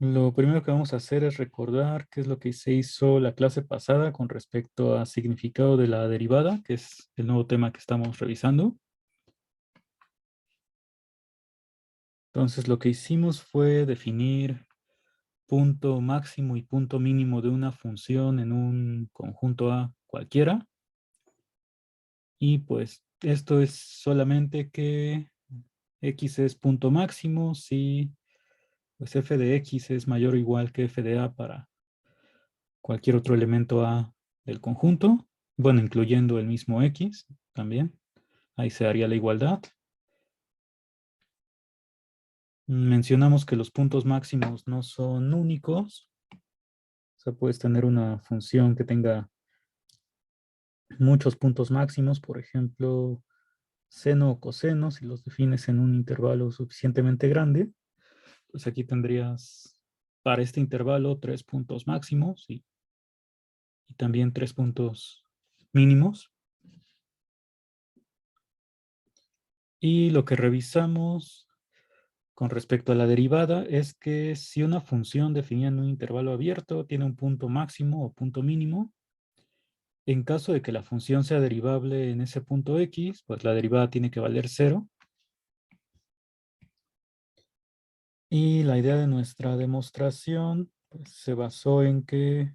Lo primero que vamos a hacer es recordar qué es lo que se hizo la clase pasada con respecto a significado de la derivada, que es el nuevo tema que estamos revisando. Entonces, lo que hicimos fue definir punto máximo y punto mínimo de una función en un conjunto A cualquiera. Y pues esto es solamente que x es punto máximo si pues f de x es mayor o igual que f de A para cualquier otro elemento A del conjunto, bueno, incluyendo el mismo X también. Ahí se haría la igualdad. Mencionamos que los puntos máximos no son únicos. O sea, puedes tener una función que tenga muchos puntos máximos, por ejemplo, seno o coseno, si los defines en un intervalo suficientemente grande, pues aquí tendrías para este intervalo 3 puntos máximos y también 3 puntos mínimos. Y lo que revisamos con respecto a la derivada es que si una función definida en un intervalo abierto tiene un punto máximo o punto mínimo, en caso de que la función sea derivable en ese punto x, pues la derivada tiene que valer 0. Y la idea de nuestra demostración pues, se basó en que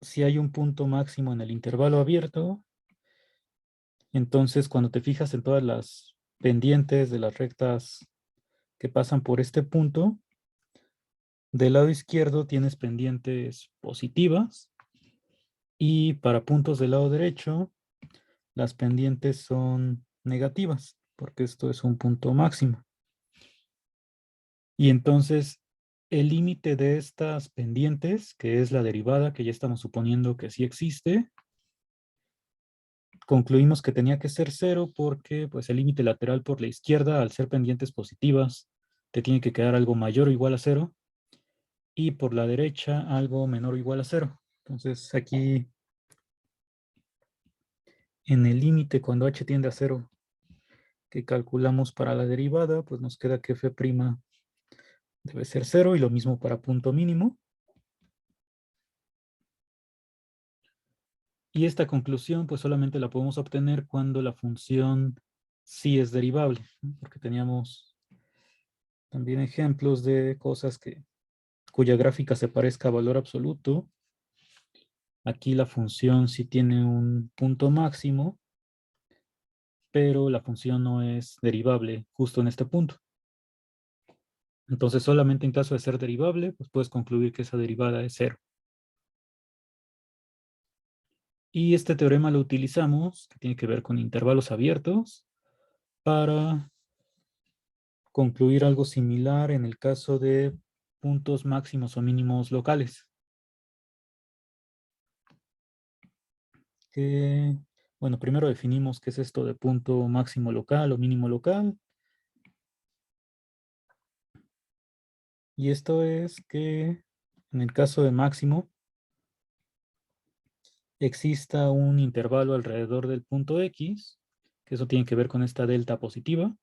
si hay un punto máximo en el intervalo abierto, entonces cuando te fijas en todas las pendientes de las rectas que pasan por este punto, del lado izquierdo tienes pendientes positivas y para puntos del lado derecho las pendientes son negativas porque esto es un punto máximo. Y entonces el límite de estas pendientes, que es la derivada, que ya estamos suponiendo que sí existe, concluimos que tenía que ser 0 porque pues, el límite lateral por la izquierda, al ser pendientes positivas, te tiene que quedar algo mayor o igual a 0 y por la derecha algo menor o igual a 0. Entonces aquí en el límite cuando h tiende a 0 que calculamos para la derivada, pues nos queda que f' debe ser 0 y lo mismo para punto mínimo. Y esta conclusión pues solamente la podemos obtener cuando la función sí es derivable, ¿no? Porque teníamos también ejemplos de cosas cuya gráfica se parezca a valor absoluto. Aquí la función sí tiene un punto máximo, pero la función no es derivable justo en este punto. Entonces solamente en caso de ser derivable, pues puedes concluir que esa derivada es 0. Y este teorema lo utilizamos, que tiene que ver con intervalos abiertos, para concluir algo similar en el caso de puntos máximos o mínimos locales. Que, bueno, primero definimos qué es esto de punto máximo local o mínimo local. Y esto es que en el caso de máximo exista un intervalo alrededor del punto X, que eso tiene que ver con esta delta positiva,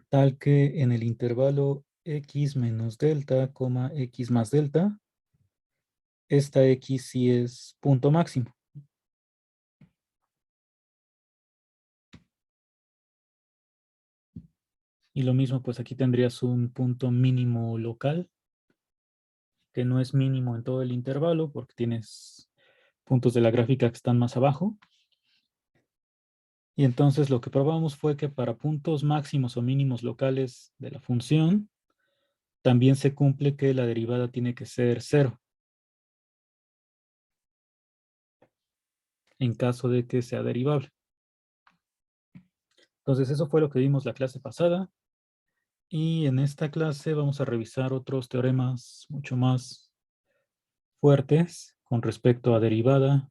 tal que en el intervalo X menos delta, X más delta, esta X sí es punto máximo. Y lo mismo, pues aquí tendrías un punto mínimo local, que no es mínimo en todo el intervalo, porque tienes puntos de la gráfica que están más abajo. Y entonces lo que probamos fue que para puntos máximos o mínimos locales de la función, también se cumple que la derivada tiene que ser 0, en caso de que sea derivable. Entonces eso fue lo que vimos la clase pasada. Y en esta clase vamos a revisar otros teoremas mucho más fuertes con respecto a derivada.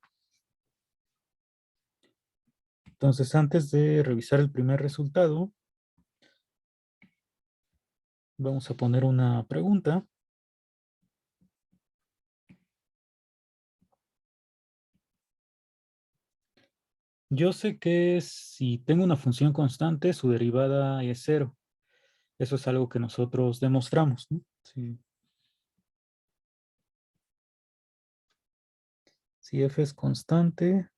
Entonces, antes de revisar el primer resultado, vamos a poner una pregunta. Yo sé que si tengo una función constante, su derivada es 0. Eso es algo que nosotros demostramos, ¿no? Sí. Si f es constante,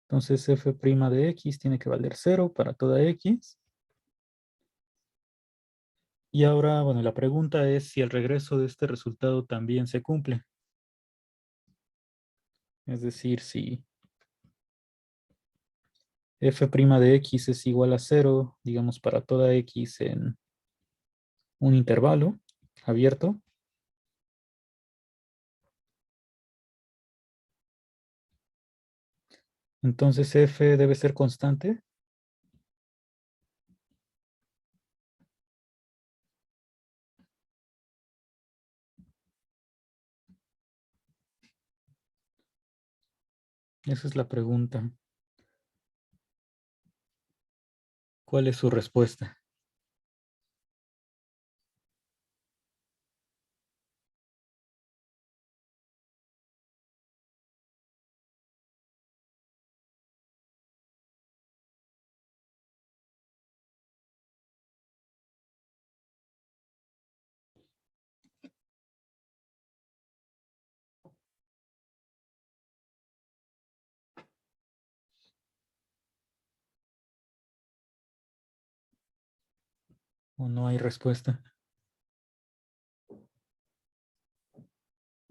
entonces f' de x tiene que valer 0 para toda x. Y ahora, bueno, la pregunta es si el regreso de este resultado también se cumple. Es decir, si f' de x es igual a 0, digamos, para toda x en un intervalo abierto, entonces f debe ser constante. Esa es la pregunta. ¿Cuál es su respuesta? ¿O no hay respuesta?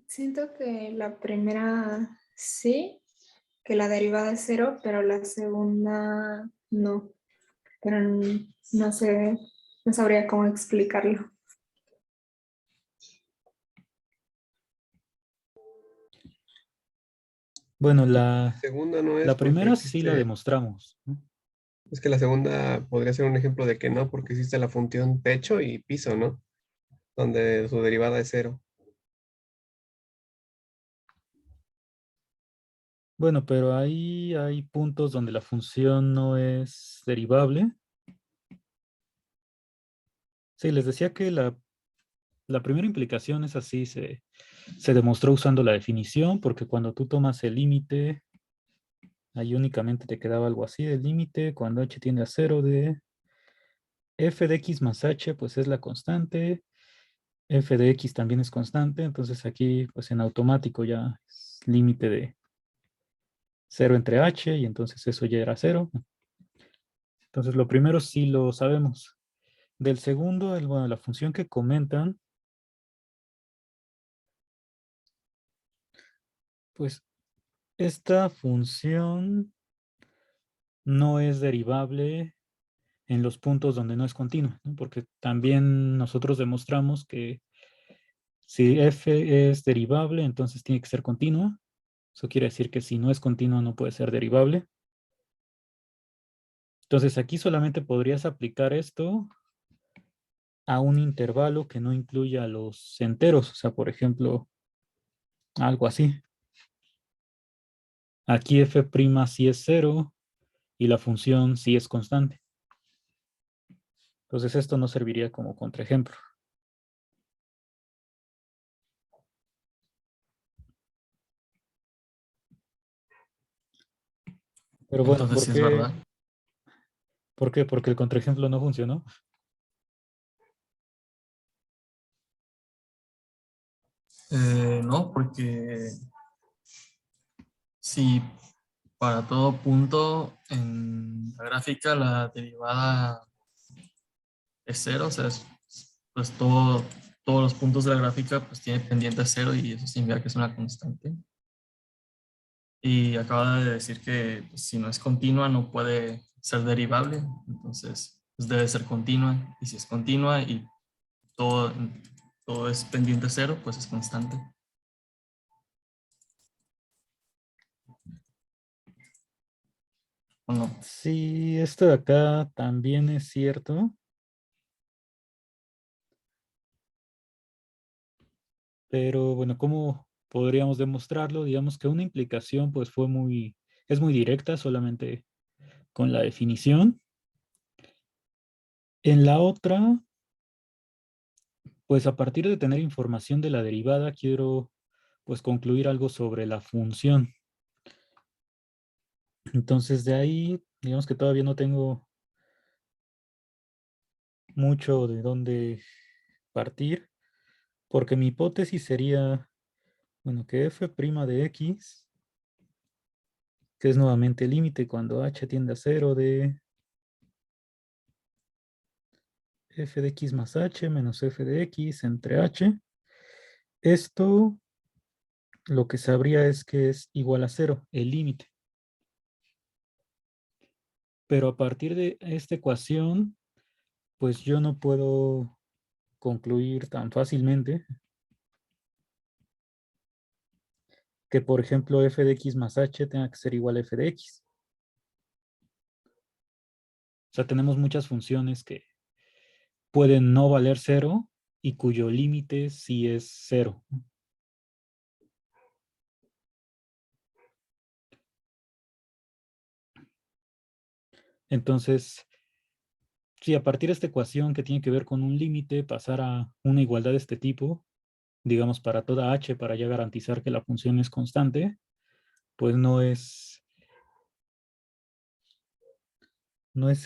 Siento que la primera sí, que la derivada es 0, pero la segunda no. Pero no sé, no sabría cómo explicarlo. Bueno, la Segunda no es porque primera sí la existe, demostramos, ¿no? es que la segunda podría ser un ejemplo de que no, porque existe la función techo y piso, ¿no? Donde su derivada es 0. Bueno, pero ahí hay puntos donde la función no es derivable. Sí, les decía que la primera implicación es así, se demostró usando la definición, porque cuando tú tomas el límite, ahí únicamente te quedaba algo así, el límite cuando h tiende a 0 de f de x más h, pues es la constante, f de x también es constante, entonces aquí pues en automático ya es límite de 0 entre h y entonces eso ya era 0. Entonces lo primero sí lo sabemos. Del segundo, bueno, la función que comentan, pues esta función no es derivable en los puntos donde no es continua, ¿no? Porque también nosotros demostramos que si f es derivable, entonces tiene que ser continua. Eso quiere decir que si no es continua no puede ser derivable. Entonces aquí solamente podrías aplicar esto a un intervalo que no incluya los enteros. O sea, por ejemplo, algo así. Aquí f' sí es 0 y la función sí es constante. Entonces esto no serviría como contraejemplo. Pero bueno, Entonces sí es verdad. ¿por qué? Porque el contraejemplo no funcionó. No, porque si para todo punto en la gráfica la derivada es 0, o sea, pues todos los puntos de la gráfica pues tiene pendiente 0 y eso significa que es una constante. Y acaba de decir que pues, si no es continua no puede ser derivable, entonces pues, debe ser continua. Y si es continua y todo, todo es pendiente 0, pues es constante. ¿O no? Sí, esto de acá también es cierto, pero bueno, ¿cómo podríamos demostrarlo? Digamos que una implicación pues es muy directa solamente con la definición. En la otra, pues a partir de tener información de la derivada, quiero pues concluir algo sobre la función. Entonces de ahí, digamos que todavía no tengo mucho de dónde partir, porque mi hipótesis sería, bueno, que f' de x, que es nuevamente el límite cuando h tiende a 0 de f de x más h menos f de x entre h. Esto lo que sabría es que es igual a 0, el límite. Pero a partir de esta ecuación, pues yo no puedo concluir tan fácilmente que, por ejemplo, f de x más h tenga que ser igual a f de x. O sea, tenemos muchas funciones que pueden no valer 0 y cuyo límite sí es 0. Entonces, si a partir de esta ecuación que tiene que ver con un límite pasar a una igualdad de este tipo, digamos para toda h, para ya garantizar que la función es constante, pues no es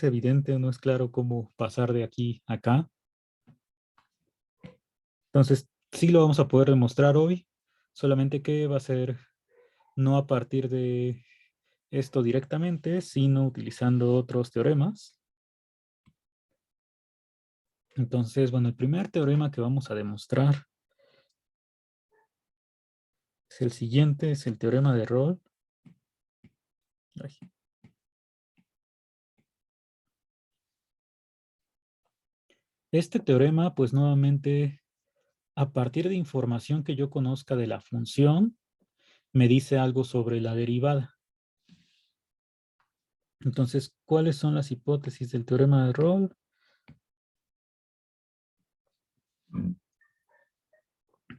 evidente, no es claro cómo pasar de aquí a acá. Entonces, sí lo vamos a poder demostrar hoy, solamente que va a ser no a partir de esto directamente, sino utilizando otros teoremas. Entonces, bueno, el primer teorema que vamos a demostrar es el siguiente, es el teorema de Rolle. Ay. Este teorema, pues nuevamente, a partir de información que yo conozca de la función, me dice algo sobre la derivada. Entonces, ¿cuáles son las hipótesis del teorema de Rolle?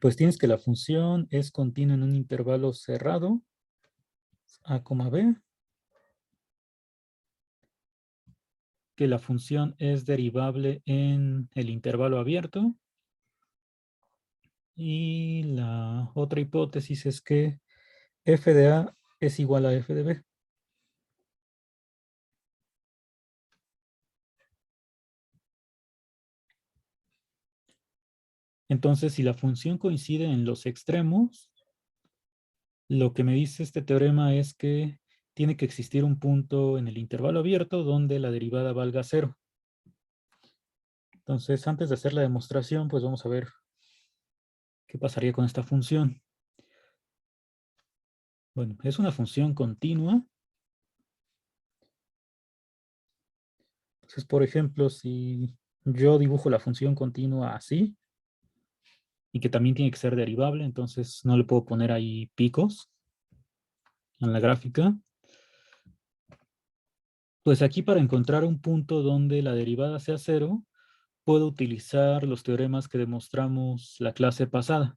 Pues tienes que la función es continua en un intervalo cerrado, a, b, que la función es derivable en el intervalo abierto, y la otra hipótesis es que f de a es igual a f de b. Entonces, si la función coincide en los extremos, lo que me dice este teorema es que tiene que existir un punto en el intervalo abierto donde la derivada valga 0. Entonces, antes de hacer la demostración, pues vamos a ver qué pasaría con esta función. Bueno, es una función continua. Entonces, por ejemplo, si yo dibujo la función continua así, y que también tiene que ser derivable, entonces no le puedo poner ahí picos en la gráfica. Pues aquí para encontrar un punto donde la derivada sea 0, puedo utilizar los teoremas que demostramos la clase pasada.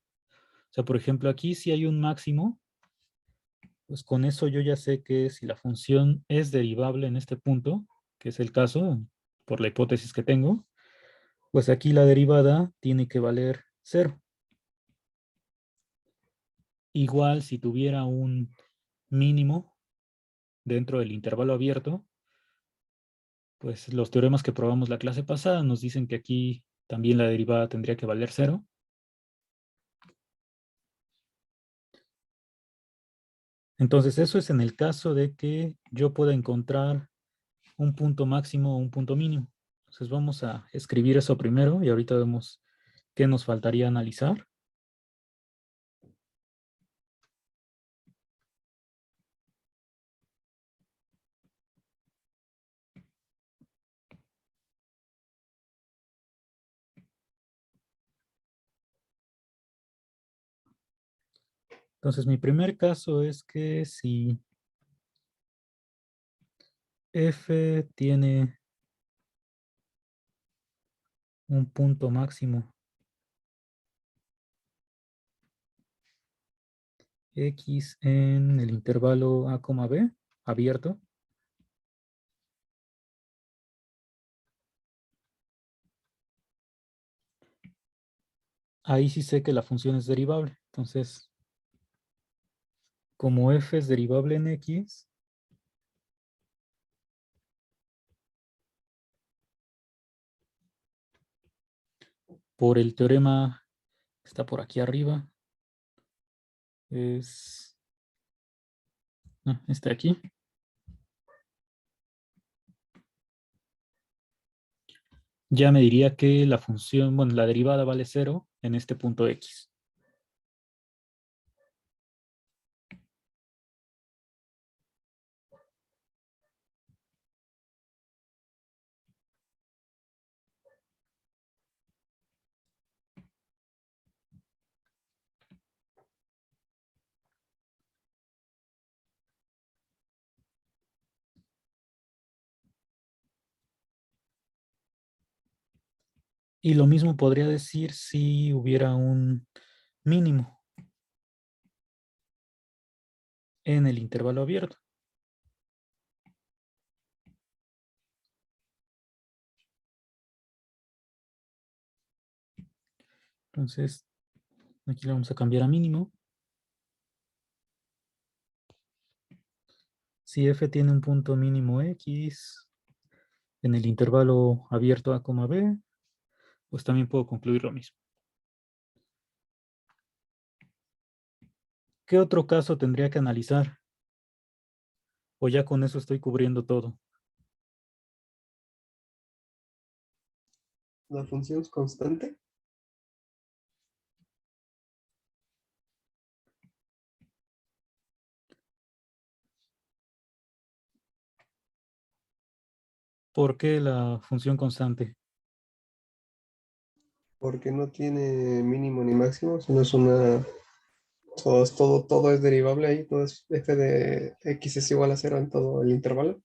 O sea, por ejemplo, aquí si hay un máximo, pues con eso yo ya sé que si la función es derivable en este punto, que es el caso, por la hipótesis que tengo, pues aquí la derivada tiene que valer 0. Igual si tuviera un mínimo dentro del intervalo abierto, pues los teoremas que probamos la clase pasada nos dicen que aquí también la derivada tendría que valer 0. Entonces eso es en el caso de que yo pueda encontrar un punto máximo o un punto mínimo. Entonces vamos a escribir eso primero y ahorita vemos qué nos faltaría analizar. Entonces mi primer caso es que si f tiene un punto máximo x en el intervalo a, b abierto, ahí sí sé que la función es derivable. Entonces, como f es derivable en x, por el teorema que está por aquí arriba. Es este aquí. Ya me diría que la función, bueno, la derivada vale 0 en este punto X. Y lo mismo podría decir si hubiera un mínimo en el intervalo abierto. Entonces, aquí le vamos a cambiar a mínimo. Si f tiene un punto mínimo x en el intervalo abierto a, b, pues también puedo concluir lo mismo. ¿Qué otro caso tendría que analizar? O ya con eso estoy cubriendo todo. ¿La función es constante? ¿Por qué la función constante? Porque no tiene mínimo ni máximo, sino es una... todo es derivable ahí, todo es f de x es igual a 0 en todo el intervalo.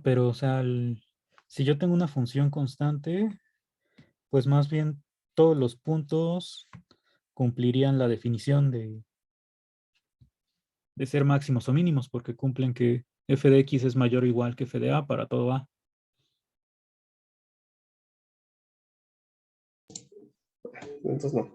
Pero o sea, si yo tengo una función constante, pues más bien todos los puntos cumplirían la definición de ser máximos o mínimos, porque cumplen que f de x es mayor o igual que f de a para todo a. Entonces no.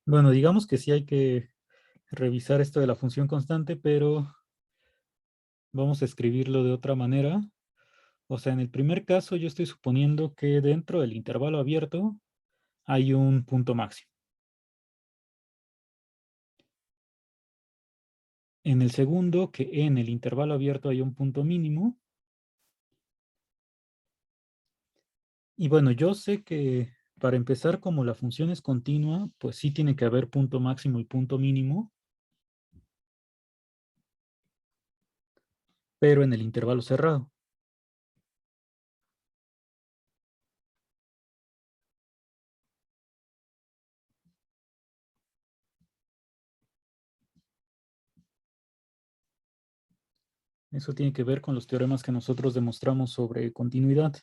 Bueno, digamos que sí hay que revisar esto de la función constante, pero vamos a escribirlo de otra manera. O sea, en el primer caso yo estoy suponiendo que dentro del intervalo abierto hay un punto máximo. En el segundo, que en el intervalo abierto hay un punto mínimo. Y bueno, yo sé que para empezar, como la función es continua, pues sí tiene que haber punto máximo y punto mínimo, pero en el intervalo cerrado. Eso tiene que ver con los teoremas que nosotros demostramos sobre continuidad.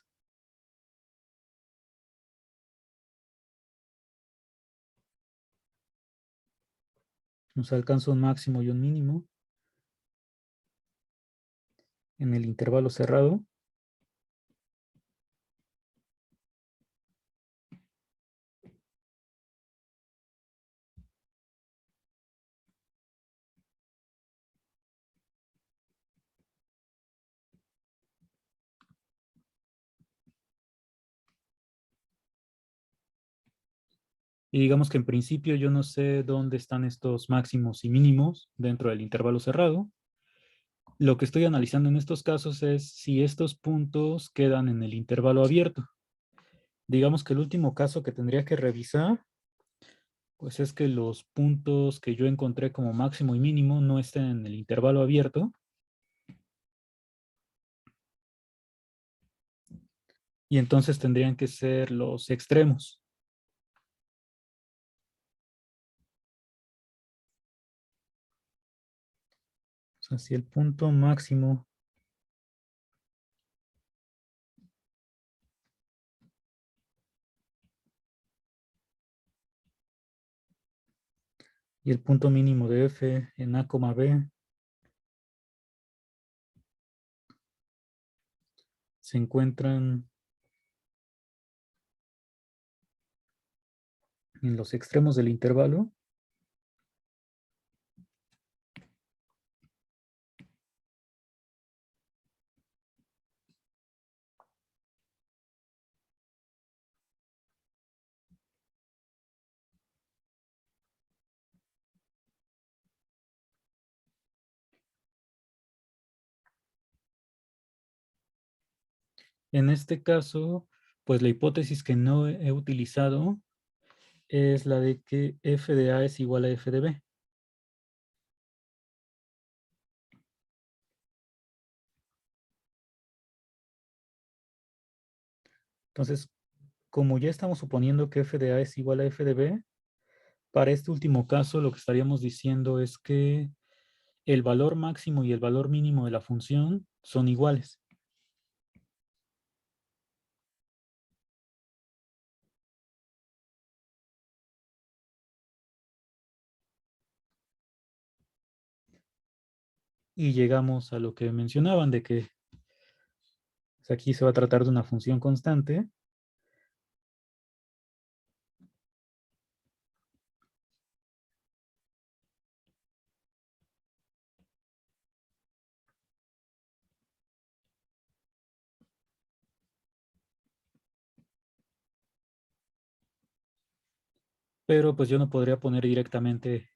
Nos alcanza un máximo y un mínimo en el intervalo cerrado. Y digamos que en principio yo no sé dónde están estos máximos y mínimos dentro del intervalo cerrado. Lo que estoy analizando en estos casos es si estos puntos quedan en el intervalo abierto. Digamos que el último caso que tendría que revisar, pues es que los puntos que yo encontré como máximo y mínimo no estén en el intervalo abierto. Y entonces tendrían que ser los extremos. O sea, si el punto máximo y el punto mínimo de f en a, b se encuentran en los extremos del intervalo. En este caso, pues la hipótesis que no he utilizado es la de que f de A es igual a f de B. Entonces, como ya estamos suponiendo que f de A es igual a f de B, para este último caso lo que estaríamos diciendo es que el valor máximo y el valor mínimo de la función son iguales. Y llegamos a lo que mencionaban de que pues, aquí se va a tratar de una función constante. Pero pues yo no podría poner directamente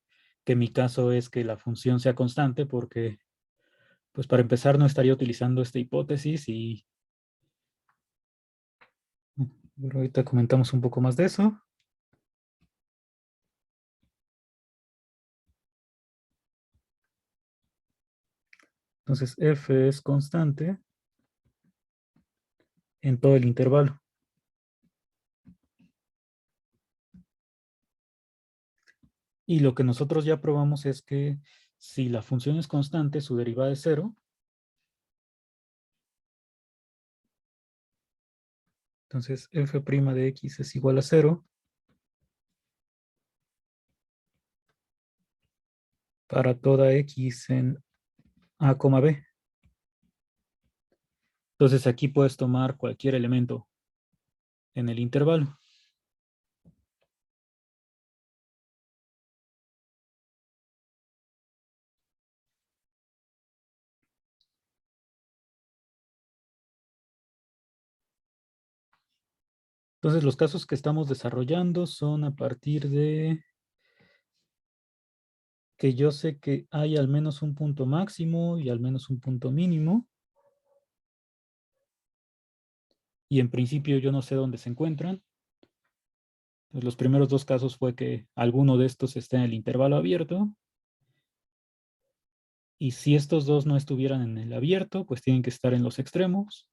que mi caso es que la función sea constante porque pues para empezar no estaría utilizando esta hipótesis y pero ahorita comentamos un poco más de eso. Entonces f es constante en todo el intervalo. Y lo que nosotros ya probamos es que si la función es constante, su derivada es cero. Entonces f' de x es igual a cero para toda x en a, b. Entonces aquí puedes tomar cualquier elemento en el intervalo. Entonces los casos que estamos desarrollando son a partir de que yo sé que hay al menos un punto máximo y al menos un punto mínimo. Y en principio yo no sé dónde se encuentran. Pues los primeros dos casos fue que alguno de estos está en el intervalo abierto. Y si estos dos no estuvieran en el abierto, pues tienen que estar en los extremos.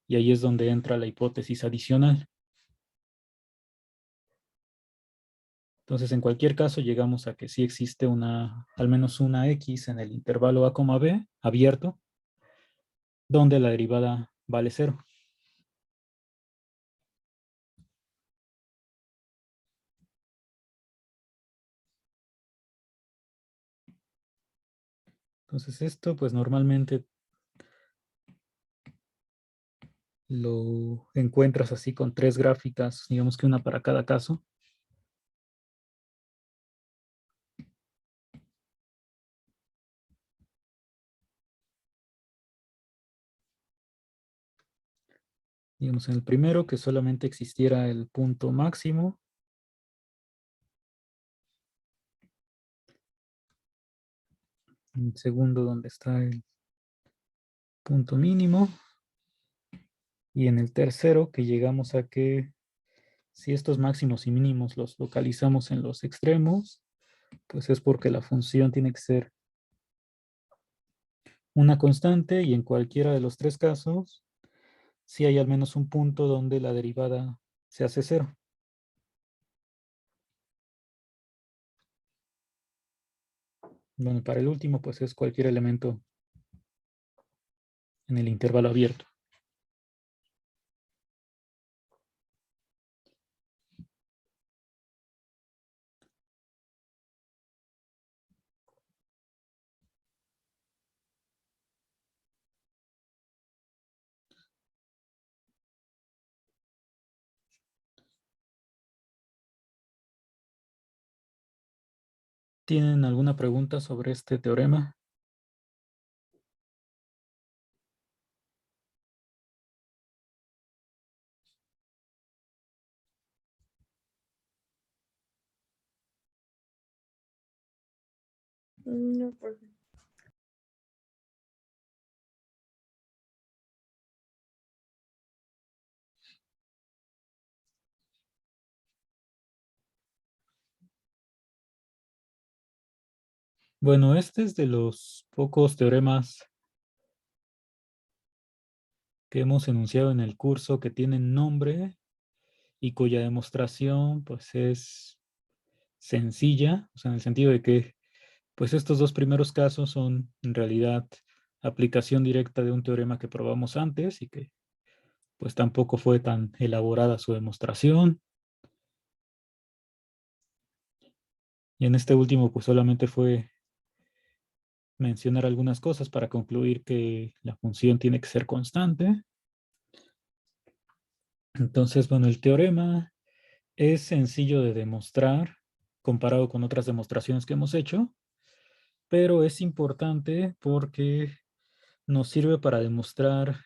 Y ahí es donde entra la hipótesis adicional. Entonces, en cualquier caso, llegamos a que sí existe al menos una x en el intervalo a, b abierto, donde la derivada vale cero. Entonces, esto, pues normalmente lo encuentras así con tres gráficas, digamos que una para cada caso. Digamos, en el primero, que solamente existiera el punto máximo. En el segundo, donde está el punto mínimo. Y en el tercero, que llegamos a que si estos máximos y mínimos los localizamos en los extremos, pues es porque la función tiene que ser una constante y en cualquiera de los tres casos, si hay al menos un punto donde la derivada se hace cero. Bueno, para el último, pues es cualquier elemento en el intervalo abierto. ¿Tienen alguna pregunta sobre este teorema? No, profe. Bueno, este es de los pocos teoremas que hemos enunciado en el curso que tienen nombre y cuya demostración pues es sencilla, o sea, en el sentido de que pues estos dos primeros casos son en realidad aplicación directa de un teorema que probamos antes y que pues tampoco fue tan elaborada su demostración. Y en este último pues solamente fue mencionar algunas cosas para concluir que la función tiene que ser constante. Entonces, bueno, el teorema es sencillo de demostrar comparado con otras demostraciones que hemos hecho, pero es importante porque nos sirve para demostrar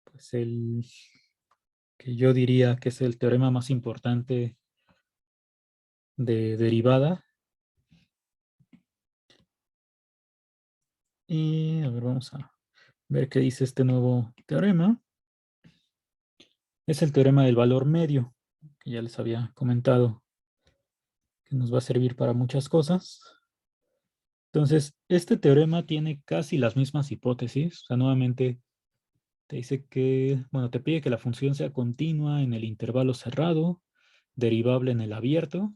pues el que yo diría que es el teorema más importante de derivada. Y a ver, vamos a ver qué dice este nuevo teorema. Es el teorema del valor medio, que ya les había comentado que nos va a servir para muchas cosas. Entonces, este teorema tiene casi las mismas hipótesis. O sea, nuevamente te dice que, bueno, te pide que la función sea continua en el intervalo cerrado, derivable en el abierto.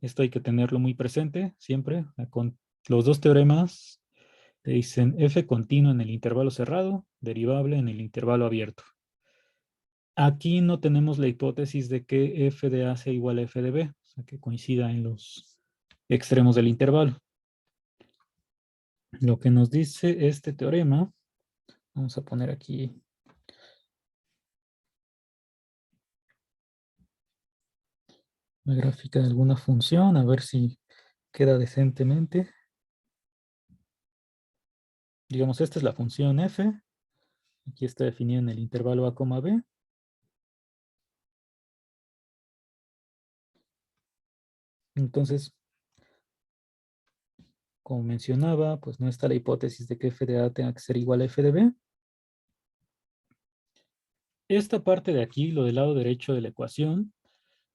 Esto hay que tenerlo muy presente siempre. Con los dos teoremas te dicen f continua en el intervalo cerrado, derivable en el intervalo abierto. Aquí no tenemos la hipótesis de que f de a sea igual a f de b, o sea, que coincida en los extremos del intervalo. Lo que nos dice este teorema, vamos a poner aquí la gráfica de alguna función, a ver si queda decentemente. Digamos, esta es la función f. Aquí está definida en el intervalo a, b. Entonces, como mencionaba, pues no está la hipótesis de que f de a tenga que ser igual a f de b. Esta parte de aquí, lo del lado derecho de la ecuación,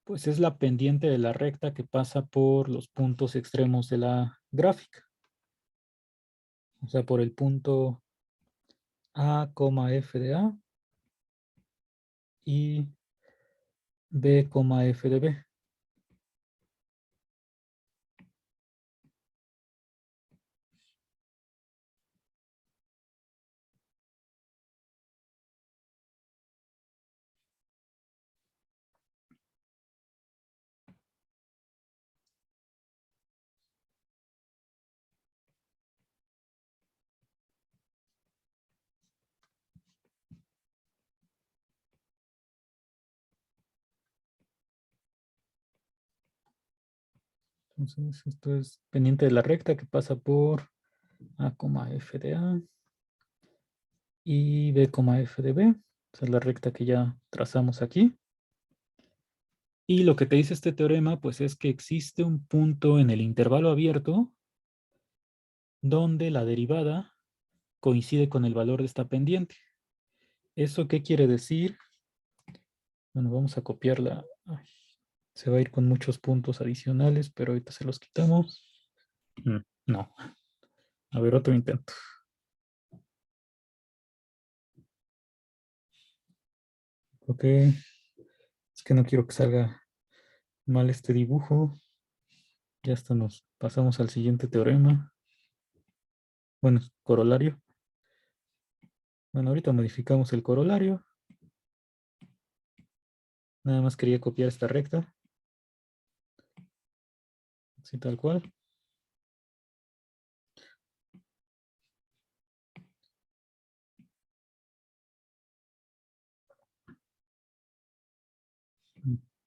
pues es la pendiente de la recta que pasa por los puntos extremos de la gráfica. O sea, por el punto a, f de a y b, f de b. Entonces, esto es pendiente de la recta que pasa por a, f de a y b, f de b. Esa es la recta que ya trazamos aquí. Y lo que te dice este teorema, pues es que existe un punto en el intervalo abierto donde la derivada coincide con el valor de esta pendiente. ¿Eso qué quiere decir? Bueno, vamos a copiarla. Ay, se va a ir con muchos puntos adicionales, pero ahorita se los quitamos. No. A ver, otro intento. Ok. Es que no quiero que salga mal este dibujo. Ya hasta nos pasamos al siguiente teorema. Bueno, corolario. Bueno, ahorita modificamos el corolario. Nada más quería copiar esta recta. Así tal cual.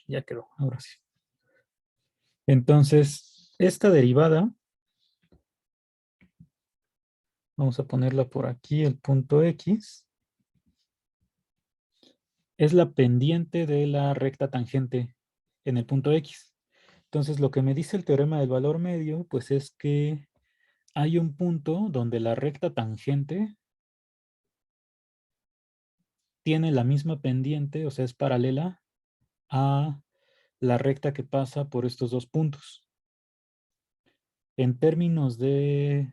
Ya quedó, ahora sí. Entonces, esta derivada, vamos a ponerla por aquí, el punto X, es la pendiente de la recta tangente en el punto X. Entonces, lo que me dice el teorema del valor medio, pues es que hay un punto donde la recta tangente tiene la misma pendiente, o sea, es paralela a la recta que pasa por estos dos puntos. En términos de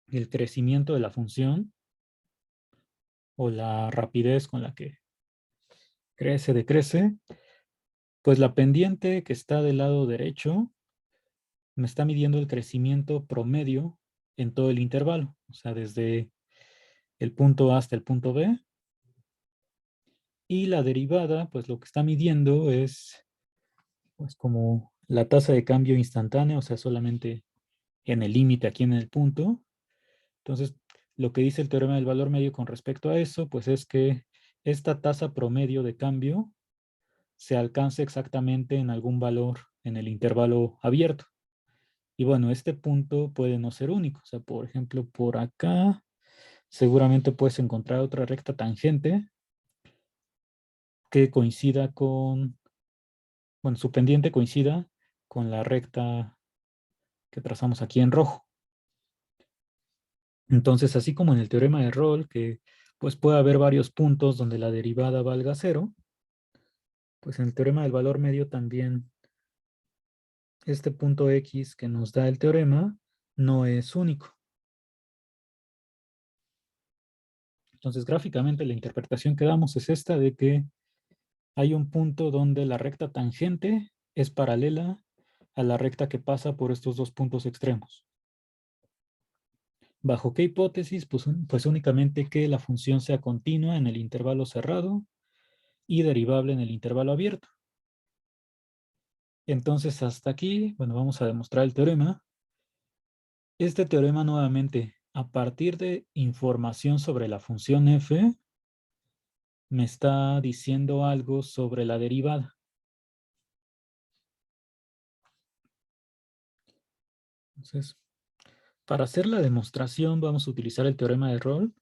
el crecimiento de la función o la rapidez con la que crece, decrece, pues la pendiente que está del lado derecho me está midiendo el crecimiento promedio en todo el intervalo, o sea, desde el punto A hasta el punto B. Y la derivada, pues lo que está midiendo es pues como la tasa de cambio instantánea, o sea, solamente en el límite aquí en el punto. Entonces, lo que dice el teorema del valor medio con respecto a eso, pues es que esta tasa promedio de cambio se alcanza exactamente en algún valor en el intervalo abierto. Y bueno, este punto puede no ser único. O sea, por ejemplo, por acá seguramente puedes encontrar otra recta tangente que coincida con, bueno, su pendiente coincida con la recta que trazamos aquí en rojo. Entonces, así como en el teorema de Rolle, que pues puede haber varios puntos donde la derivada valga cero, pues en el teorema del valor medio también este punto X que nos da el teorema no es único. Entonces, gráficamente la interpretación que damos es esta de que hay un punto donde la recta tangente es paralela a la recta que pasa por estos dos puntos extremos. ¿Bajo qué hipótesis? Pues únicamente que la función sea continua en el intervalo cerrado y derivable en el intervalo abierto. Entonces, hasta aquí, bueno, vamos a demostrar el teorema. Este teorema nuevamente, a partir de información sobre la función f, me está diciendo algo sobre la derivada. Entonces, para hacer la demostración vamos a utilizar el teorema de Rolle.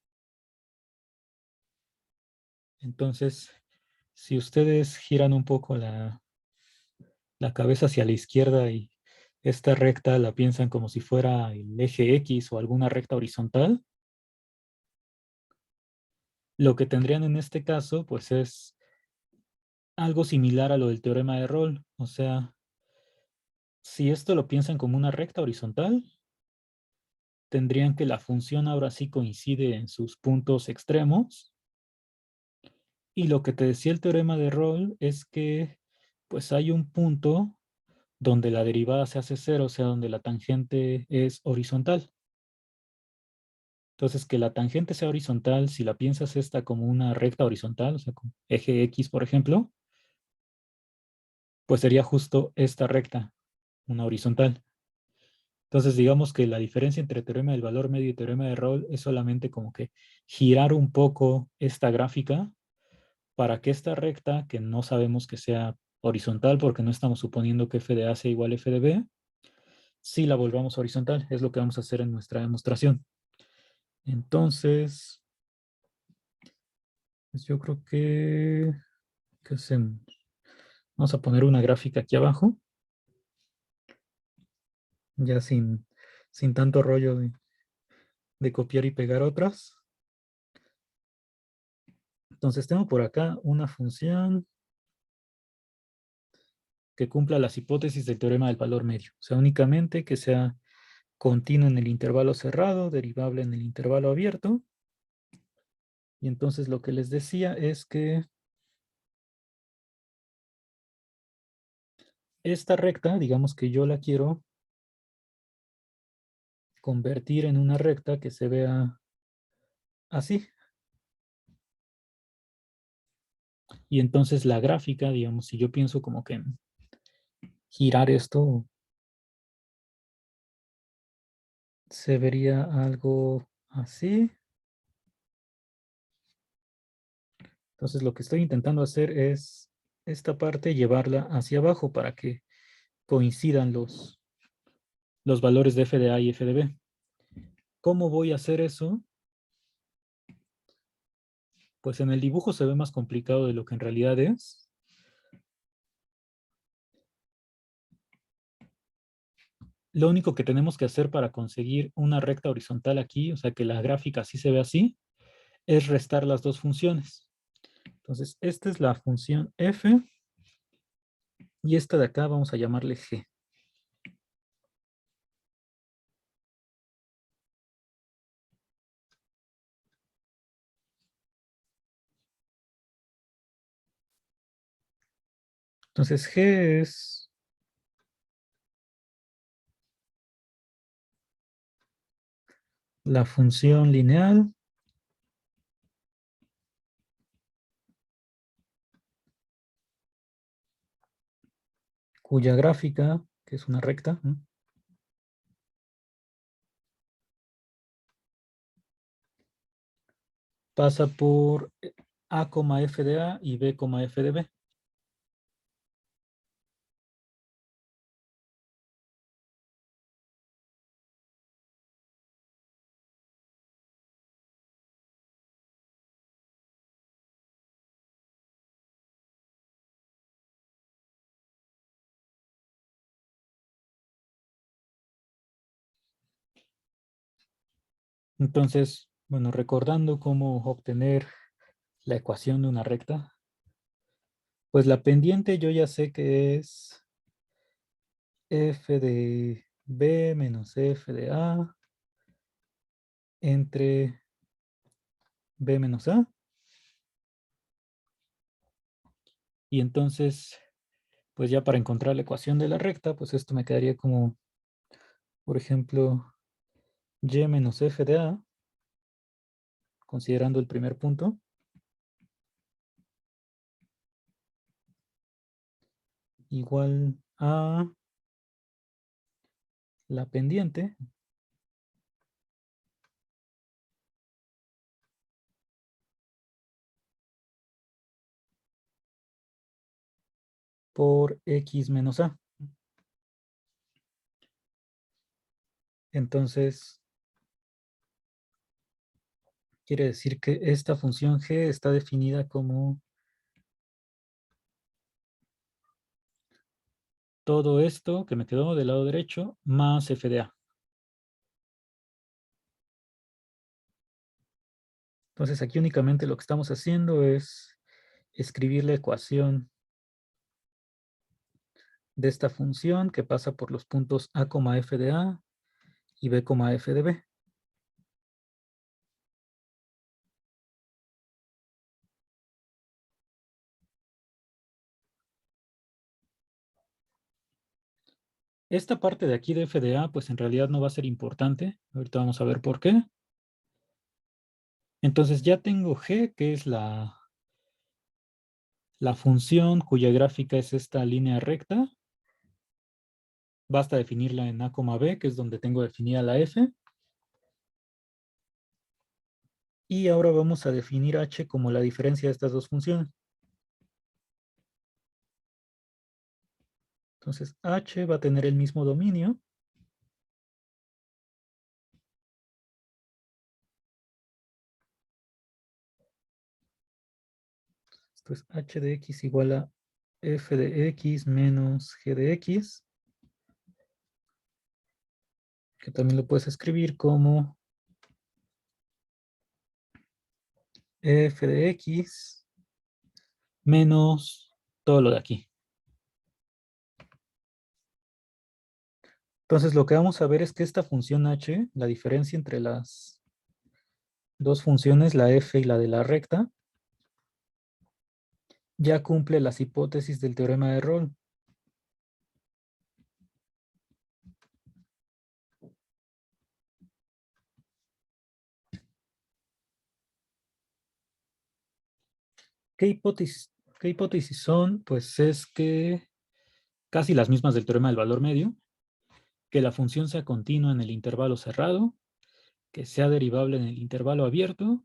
Entonces, si ustedes giran un poco la cabeza hacia la izquierda y esta recta la piensan como si fuera el eje X o alguna recta horizontal, lo que tendrían en este caso pues es algo similar a lo del teorema de Rolle. O sea, si esto lo piensan como una recta horizontal, tendrían que la función ahora sí coincide en sus puntos extremos. Y lo que te decía el teorema de Rolle es que pues hay un punto donde la derivada se hace cero, o sea, donde la tangente es horizontal. Entonces, que la tangente sea horizontal, si la piensas esta como una recta horizontal, o sea, con eje X, por ejemplo, pues sería justo esta recta, una horizontal. Entonces, digamos que la diferencia entre teorema del valor medio y teorema de Rolle es solamente como que girar un poco esta gráfica para que esta recta, que no sabemos que sea horizontal porque no estamos suponiendo que f de A sea igual a f de B, sí la volvamos horizontal. Es lo que vamos a hacer en nuestra demostración. Entonces, pues yo creo que... ¿Qué hacemos? Vamos a poner una gráfica aquí abajo, ya sin tanto rollo de copiar y pegar otras. Entonces tengo por acá una función que cumpla las hipótesis del teorema del valor medio. O sea, únicamente que sea continua en el intervalo cerrado, derivable en el intervalo abierto. Y entonces lo que les decía es que esta recta, digamos que yo la quiero convertir en una recta que se vea así. Y entonces la gráfica, digamos, si yo pienso como que en girar esto, se vería algo así. Entonces lo que estoy intentando hacer es esta parte llevarla hacia abajo para que coincidan los valores de f de A y f de B. ¿Cómo voy a hacer eso? Pues en el dibujo se ve más complicado de lo que en realidad es. Lo único que tenemos que hacer para conseguir una recta horizontal aquí, o sea que la gráfica sí se ve así, es restar las dos funciones. Entonces, esta es la función f y esta de acá vamos a llamarle g. Entonces, g es la función lineal cuya gráfica, que es una recta, ¿no?, pasa por A, f de A y B, f de B. Entonces, bueno, recordando cómo obtener la ecuación de una recta, pues la pendiente yo ya sé que es f de B menos f de A entre B menos A. Y entonces, pues ya para encontrar la ecuación de la recta, pues esto me quedaría como, por ejemplo, y menos f de A, considerando el primer punto, igual a la pendiente por x menos A. Entonces, quiere decir que esta función g está definida como todo esto que me quedó del lado derecho más f de A. Entonces, aquí únicamente lo que estamos haciendo es escribir la ecuación de esta función que pasa por los puntos A, f de A y B, f de B. Esta parte de aquí de f de A, pues en realidad no va a ser importante. Ahorita vamos a ver por qué. Entonces ya tengo g, que es la función cuya gráfica es esta línea recta. Basta definirla en A, B, que es donde tengo definida la f. Y ahora vamos a definir h como la diferencia de estas dos funciones. Entonces h va a tener el mismo dominio. Esto es h de x igual a f de x menos g de x, que también lo puedes escribir como f de x menos todo lo de aquí. Entonces lo que vamos a ver es que esta función h, la diferencia entre las dos funciones, la f y la de la recta, ya cumple las hipótesis del teorema de Rolle. ¿Qué hipótesis son? Pues es que casi las mismas del teorema del valor medio, que la función sea continua en el intervalo cerrado, que sea derivable en el intervalo abierto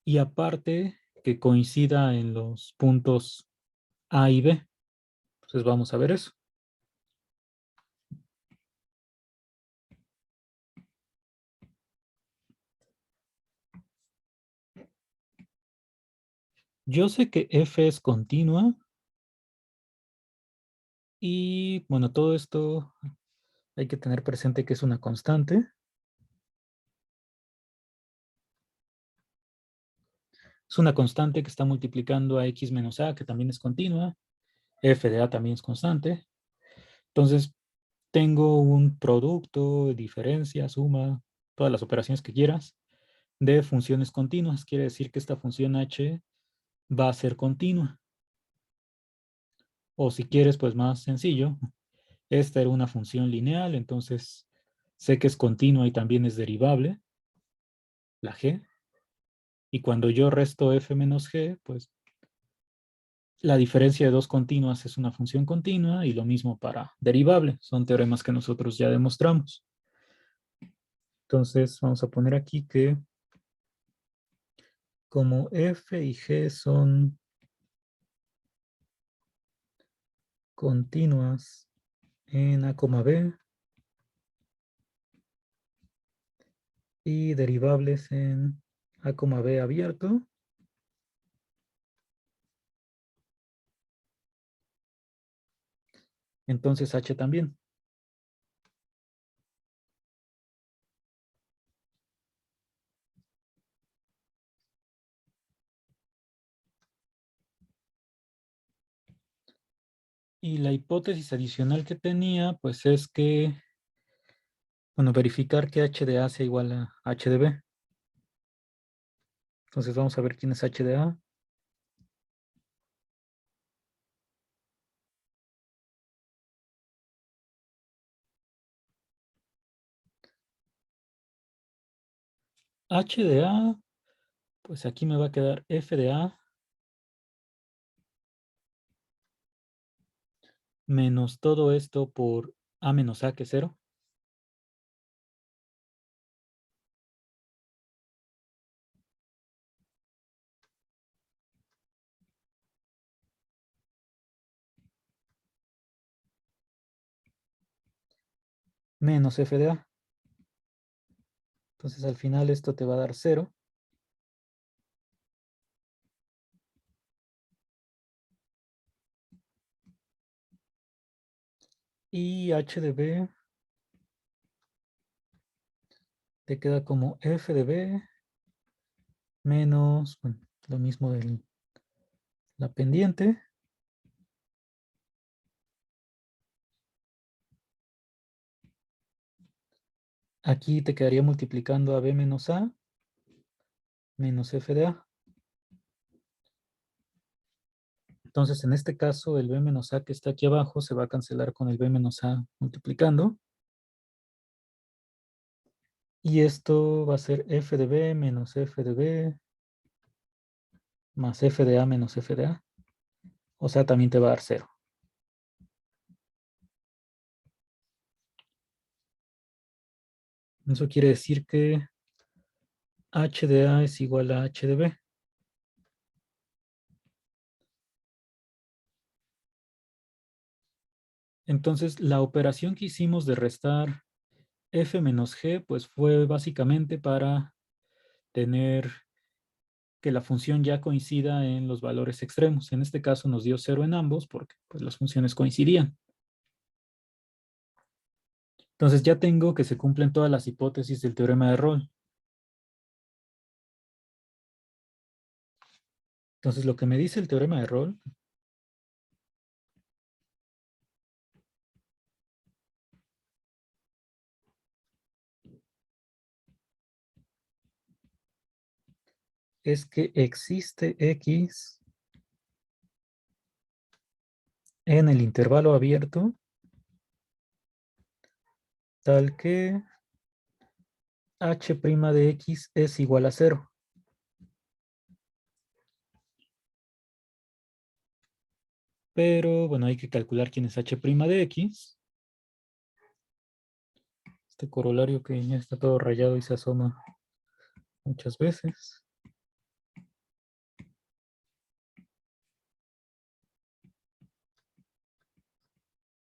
y aparte que coincida en los puntos A y B. Entonces vamos a ver eso. Yo sé que f es continua y bueno, todo esto hay que tener presente que es una constante. Es una constante que está multiplicando a x menos a, que también es continua. F de a también es constante. Entonces, tengo un producto, diferencia, suma, todas las operaciones que quieras, de funciones continuas. Quiere decir que esta función h va a ser continua. O si quieres, pues más sencillo, esta era una función lineal, entonces sé que es continua y también es derivable, la g. Y cuando yo resto f menos g, pues la diferencia de dos continuas es una función continua y lo mismo para derivable. Son teoremas que nosotros ya demostramos. Entonces vamos a poner aquí que como f y g son continuas en a, b y derivables en a, b abierto, entonces h también. Y la hipótesis adicional que tenía, pues es que, bueno, verificar que h de a sea igual a h de b. Entonces vamos a ver quién es h de a. H de a, pues aquí me va a quedar f de a menos todo esto por a menos a, que es 0. Menos f de a. Entonces al final esto te va a dar 0. Y h de b te queda como f de b menos, bueno, lo mismo de la pendiente. Aquí te quedaría multiplicando a b menos a menos f de a. Entonces, en este caso, el b menos a que está aquí abajo se va a cancelar con el b menos a multiplicando. Y esto va a ser f de b menos f de b más f de a menos f de a. O sea, también te va a dar 0. Eso quiere decir que h de a es igual a h de b. Entonces, la operación que hicimos de restar f menos g, pues fue básicamente para tener que la función ya coincida en los valores extremos. En este caso nos dio 0 en ambos porque pues, las funciones coincidían. Entonces ya tengo que se cumplen todas las hipótesis del teorema de Rolle. Entonces lo que me dice el teorema de Rolle es que existe X en el intervalo abierto tal que h' de X es igual a 0. Pero bueno, hay que calcular quién es h' de X. Este corolario que ya está todo rayado y se asoma muchas veces.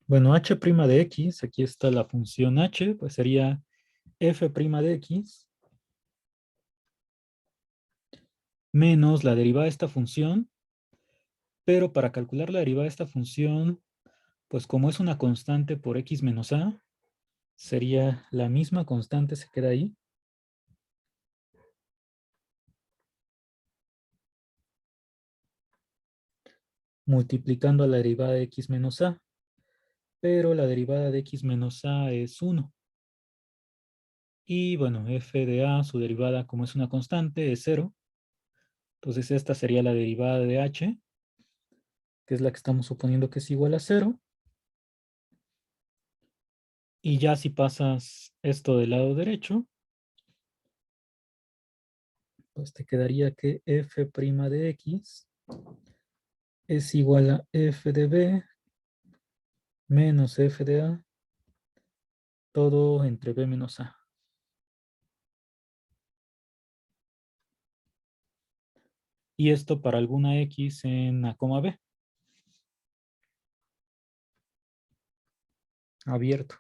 Bueno, h' de X, aquí está la función h, pues sería f' de X menos la derivada de esta función, pero para calcular la derivada de esta función, pues como es una constante por x menos a, sería la misma constante, se queda ahí. Multiplicando a la derivada de x menos a, pero la derivada de x menos a es 1. Y bueno, f de a, su derivada como es una constante, es 0. Entonces esta sería la derivada de h, que es la que estamos suponiendo que es igual a 0. Y ya si pasas esto del lado derecho, pues te quedaría que f' de x es igual a f de b menos f de a, todo entre b menos a. Y esto para alguna x en a, b, abierto.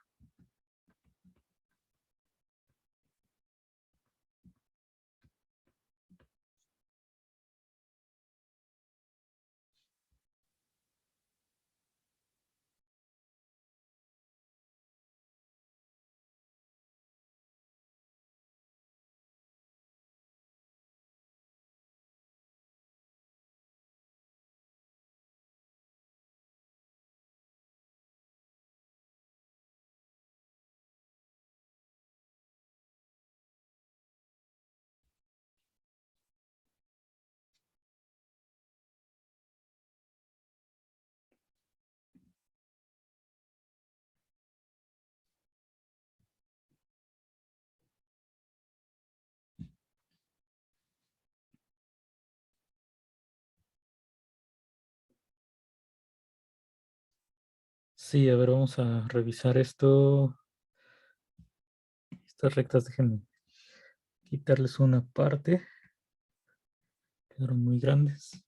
Sí, a ver, vamos a revisar esto. Estas rectas, déjenme quitarles una parte. Quedaron muy grandes.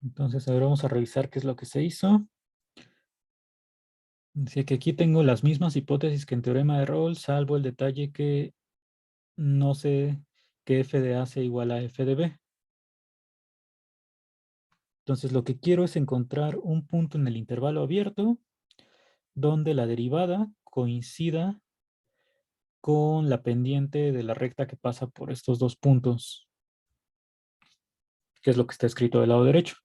Entonces, a ver, vamos a revisar qué es lo que se hizo. Dice que aquí tengo las mismas hipótesis que en teorema de Rolle, salvo el detalle que no sé que f de a sea igual a f de b. Entonces, lo que quiero es encontrar un punto en el intervalo abierto donde la derivada coincida con la pendiente de la recta que pasa por estos dos puntos, que es lo que está escrito del lado derecho.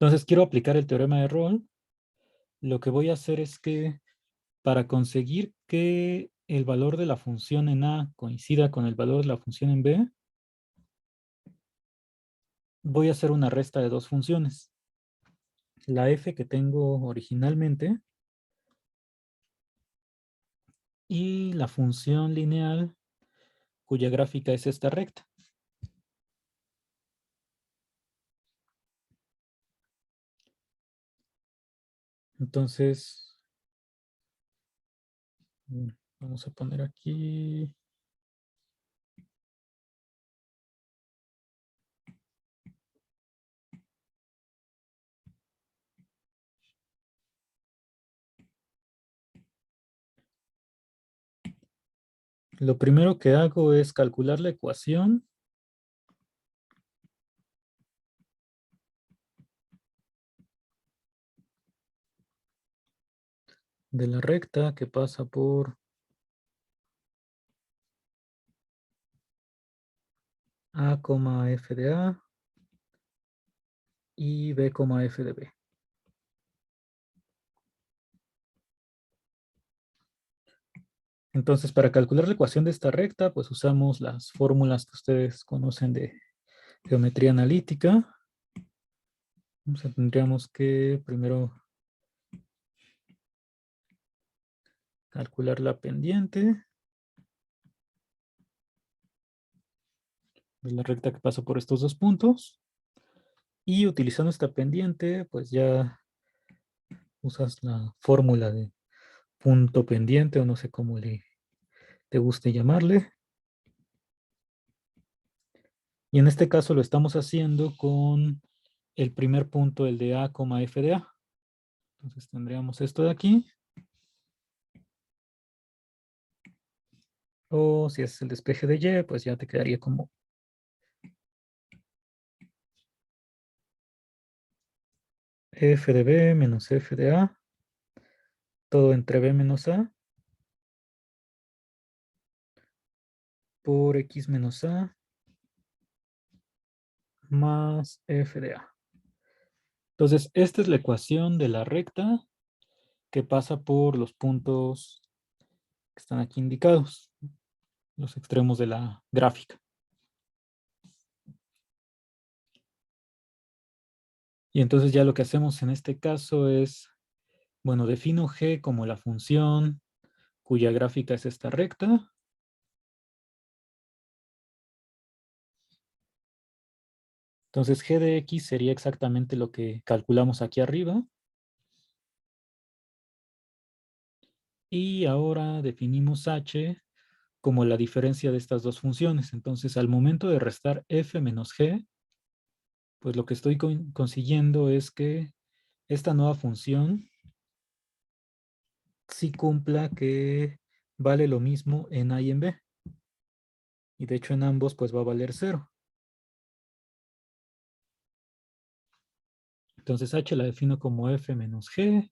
Entonces, quiero aplicar el teorema de Rolle. Lo que voy a hacer es que para conseguir que el valor de la función en A coincida con el valor de la función en B, voy a hacer una resta de dos funciones. La f que tengo originalmente y la función lineal cuya gráfica es esta recta. Entonces, vamos a poner aquí. Lo primero que hago es calcular la ecuación de la recta que pasa por A, f de A y B, f de B. Entonces, para calcular la ecuación de esta recta, pues usamos las fórmulas que ustedes conocen de geometría analítica. O sea, tendríamos que primero calcular la pendiente de la recta que pasa por estos dos puntos. Y utilizando esta pendiente, pues ya usas la fórmula de punto pendiente o no sé cómo le te guste llamarle. Y en este caso lo estamos haciendo con el primer punto, el de A, f de A. Entonces tendríamos esto de aquí. O si es el despeje de Y, pues ya te quedaría como f de B menos f de A. Todo entre B menos A. Por X menos A. Más f de A. Entonces, esta es la ecuación de la recta que pasa por los puntos que están aquí indicados, los extremos de la gráfica. Y entonces ya lo que hacemos en este caso es, bueno, defino G como la función cuya gráfica es esta recta. Entonces G de X sería exactamente lo que calculamos aquí arriba. Y ahora definimos H como la diferencia de estas dos funciones. Entonces al momento de restar F menos G, pues lo que estoy consiguiendo es que esta nueva función sí cumpla que vale lo mismo en A y en B. Y de hecho en ambos pues va a valer 0. Entonces H la defino como F menos G,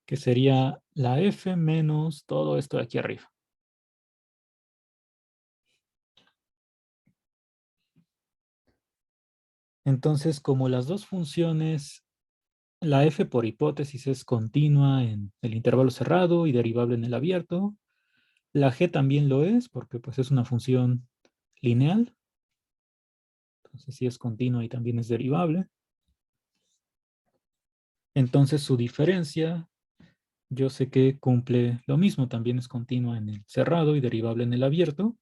que sería la F menos todo esto de aquí arriba. Entonces, como las dos funciones, la F por hipótesis es continua en el intervalo cerrado y derivable en el abierto, la G también lo es porque pues es una función lineal. Entonces, si es continua y también es derivable. Entonces, su diferencia, yo sé que cumple lo mismo, también es continua en el cerrado y derivable en el abierto.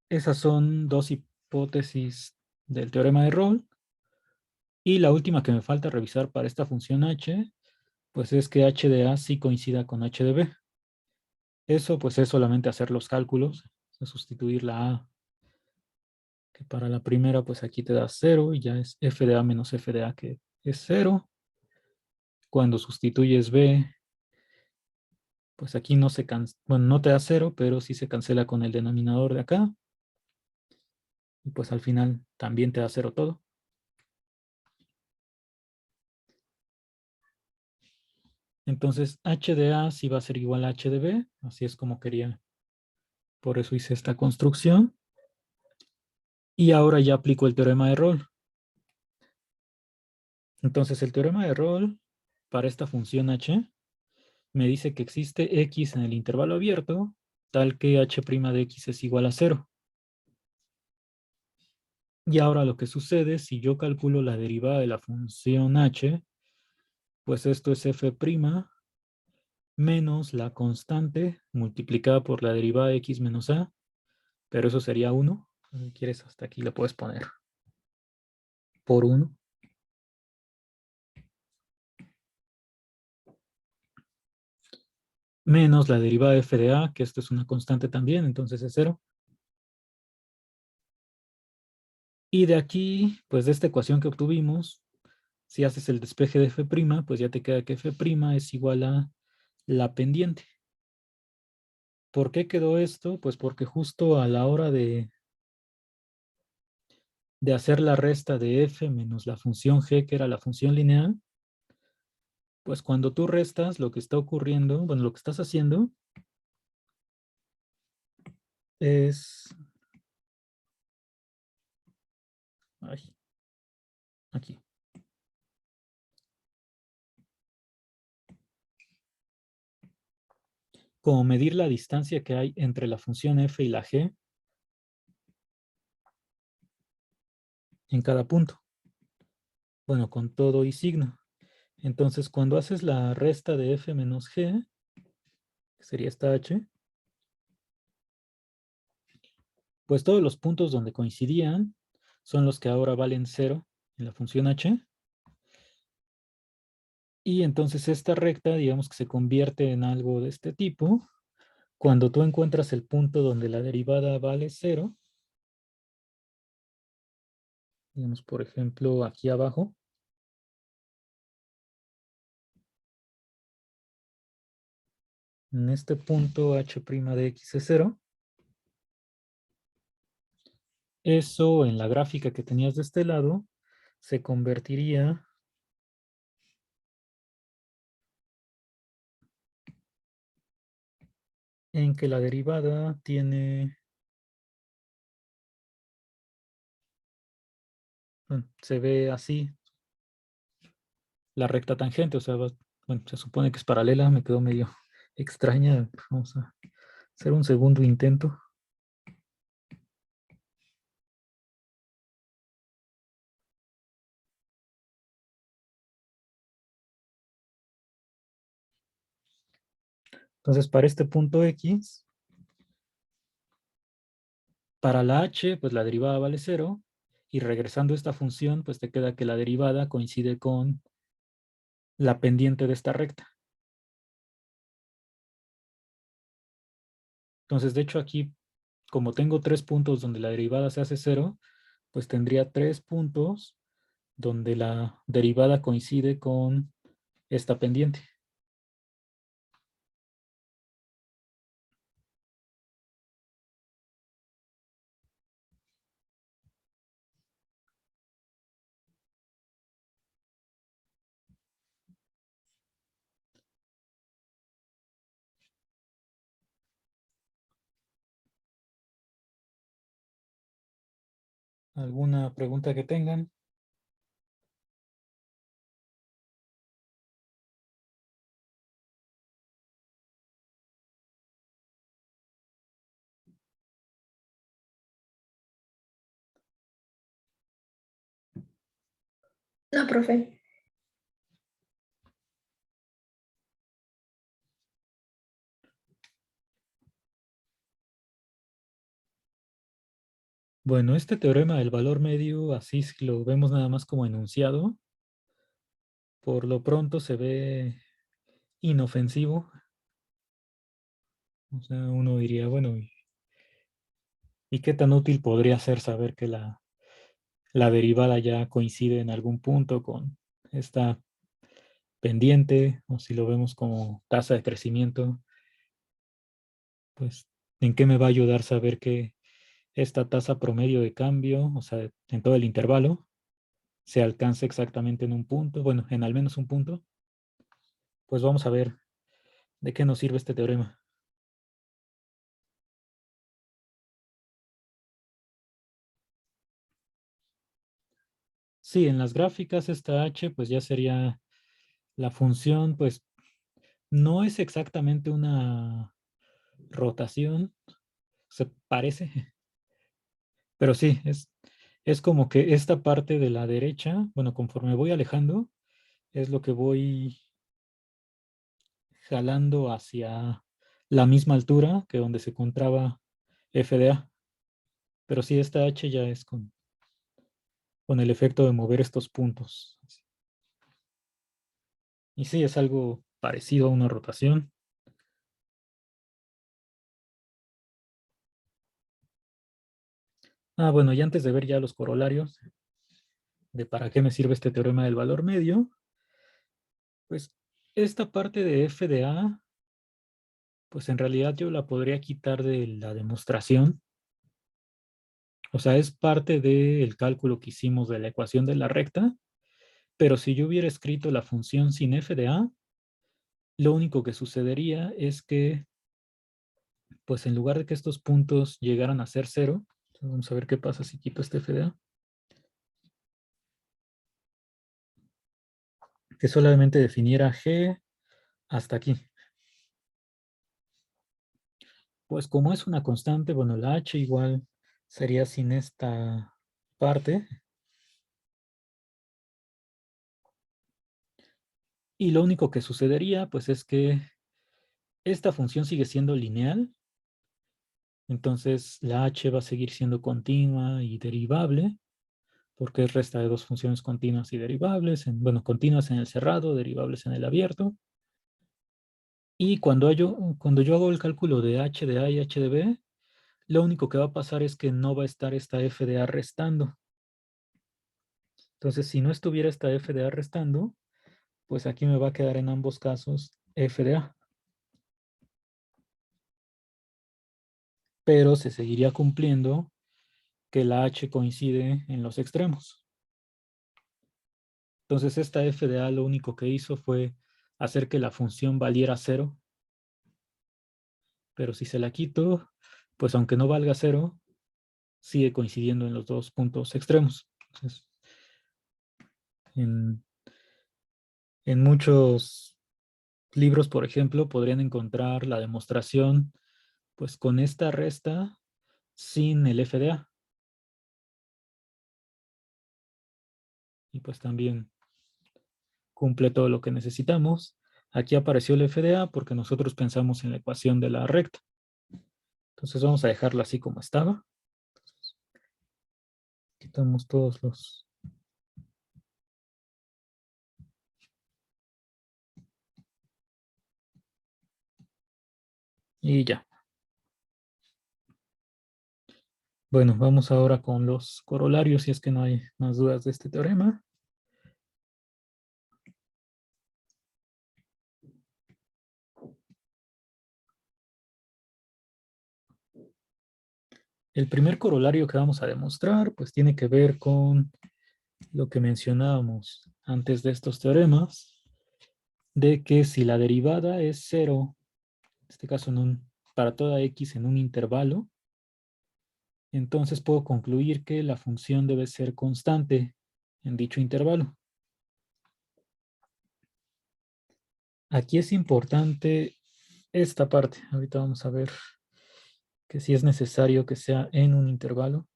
Esas son dos hipótesis del teorema de Rolle. Y la última que me falta revisar para esta función h, pues es que h de a sí coincida con h de b. Eso pues es solamente hacer los cálculos, es sustituir la a, que para la primera pues aquí te da 0 y ya es f de a menos f de a que es 0. Cuando sustituyes b, pues aquí no se bueno, no te da 0, pero sí se cancela con el denominador de acá. Y pues al final también te da 0 todo. Entonces h de a sí va a ser igual a h de b, así es como quería. Por eso hice esta construcción. Y ahora ya aplico el teorema de Rolle. Entonces el teorema de Rolle para esta función h me dice que existe x en el intervalo abierto tal que h' de x es igual a 0. Y ahora lo que sucede, si yo calculo la derivada de la función h, pues esto es f' menos la constante multiplicada por la derivada de x menos a, pero eso sería 1. Si quieres, hasta aquí le puedes poner por 1. Menos la derivada de f de a, que esto es una constante también, entonces es 0. Y de aquí, pues de esta ecuación que obtuvimos, si haces el despeje de f', pues ya te queda que f' es igual a la pendiente. ¿Por qué quedó esto? Pues porque justo a la hora de hacer la resta de f menos la función g, que era la función lineal, pues cuando tú restas, lo que está ocurriendo, bueno, lo que estás haciendo es... Ay, aquí. Como medir la distancia que hay entre la función f y la g en cada punto. Bueno, con todo y signo. Entonces, cuando haces la resta de f menos g, que sería esta h, pues todos los puntos donde coincidían son los que ahora valen 0 en la función h. Y entonces esta recta, digamos que se convierte en algo de este tipo, Cuando tú encuentras el punto donde la derivada vale 0, digamos, por ejemplo, aquí abajo, en este punto h' de x es 0, eso en la gráfica que tenías de este lado se convertiría en que la derivada tiene, bueno, se ve así, la recta tangente, o sea, bueno, se supone que es paralela, me quedó medio extraña. Vamos a hacer un segundo intento. Entonces, para este punto X, para la H, pues la derivada vale 0, y regresando a esta función, pues te queda que la derivada coincide con la pendiente de esta recta. Entonces, de hecho, aquí, como tengo 3 puntos donde la derivada se hace 0, pues tendría 3 puntos donde la derivada coincide con esta pendiente. ¿Alguna pregunta que tengan? No, profe. Bueno, este teorema del valor medio, así si lo vemos nada más como enunciado, por lo pronto se ve inofensivo. O sea, uno diría, bueno, ¿y qué tan útil podría ser saber que la derivada ya coincide en algún punto con esta pendiente? O si lo vemos como tasa de crecimiento, pues, ¿en qué me va a ayudar saber que esta tasa promedio de cambio, o sea, en todo el intervalo, se alcanza exactamente en un punto, bueno, en al menos un punto? Pues vamos a ver de qué nos sirve este teorema. Sí, en las gráficas esta h pues ya sería la función, pues no es exactamente una rotación, se parece, pero sí, es como que esta parte de la derecha, bueno, conforme voy alejando, es lo que voy jalando hacia la misma altura que donde se encontraba f de a. Pero sí, esta h ya es con el efecto de mover estos puntos. Y sí, es algo parecido a una rotación. Ah, bueno, y antes de ver ya los corolarios de para qué me sirve este teorema del valor medio, pues esta parte de f de a, pues en realidad yo la podría quitar de la demostración. O sea, es parte del cálculo que hicimos de la ecuación de la recta, pero si yo hubiera escrito la función sin f de a, lo único que sucedería es que, pues en lugar de que estos puntos llegaran a ser 0, vamos a ver qué pasa si quito este f de a, que solamente definiera g hasta aquí. Pues como es una constante, bueno, la h igual sería sin esta parte. Y lo único que sucedería, pues es que esta función sigue siendo lineal. Entonces la h va a seguir siendo continua y derivable, porque es resta de dos funciones continuas y derivables. Bueno, continuas en el cerrado, derivables en el abierto. Y cuando yo hago el cálculo de h de a y h de b, lo único que va a pasar es que no va a estar esta f de a restando. Entonces, si no estuviera esta f de a restando, pues aquí me va a quedar en ambos casos f de a. Pero se seguiría cumpliendo que la h coincide en los extremos. Entonces, esta f de a lo único que hizo fue hacer que la función valiera 0. Pero si se la quito, pues aunque no valga 0, sigue coincidiendo en los dos puntos extremos. Entonces, en muchos libros, por ejemplo, podrían encontrar la demostración pues con esta resta sin el f de a. Y pues también cumple todo lo que necesitamos. Aquí apareció el f de a porque nosotros pensamos en la ecuación de la recta. Entonces vamos a dejarla así como estaba. Quitamos todos los... Y ya. Bueno, vamos ahora con los corolarios, si es que no hay más dudas de este teorema. El primer corolario que vamos a demostrar, pues tiene que ver con lo que mencionábamos antes de estos teoremas, de que si la derivada es 0, en este caso para toda x en un intervalo, entonces puedo concluir que la función debe ser constante en dicho intervalo. Aquí es importante esta parte. Ahorita vamos a ver que si es necesario que sea en un intervalo.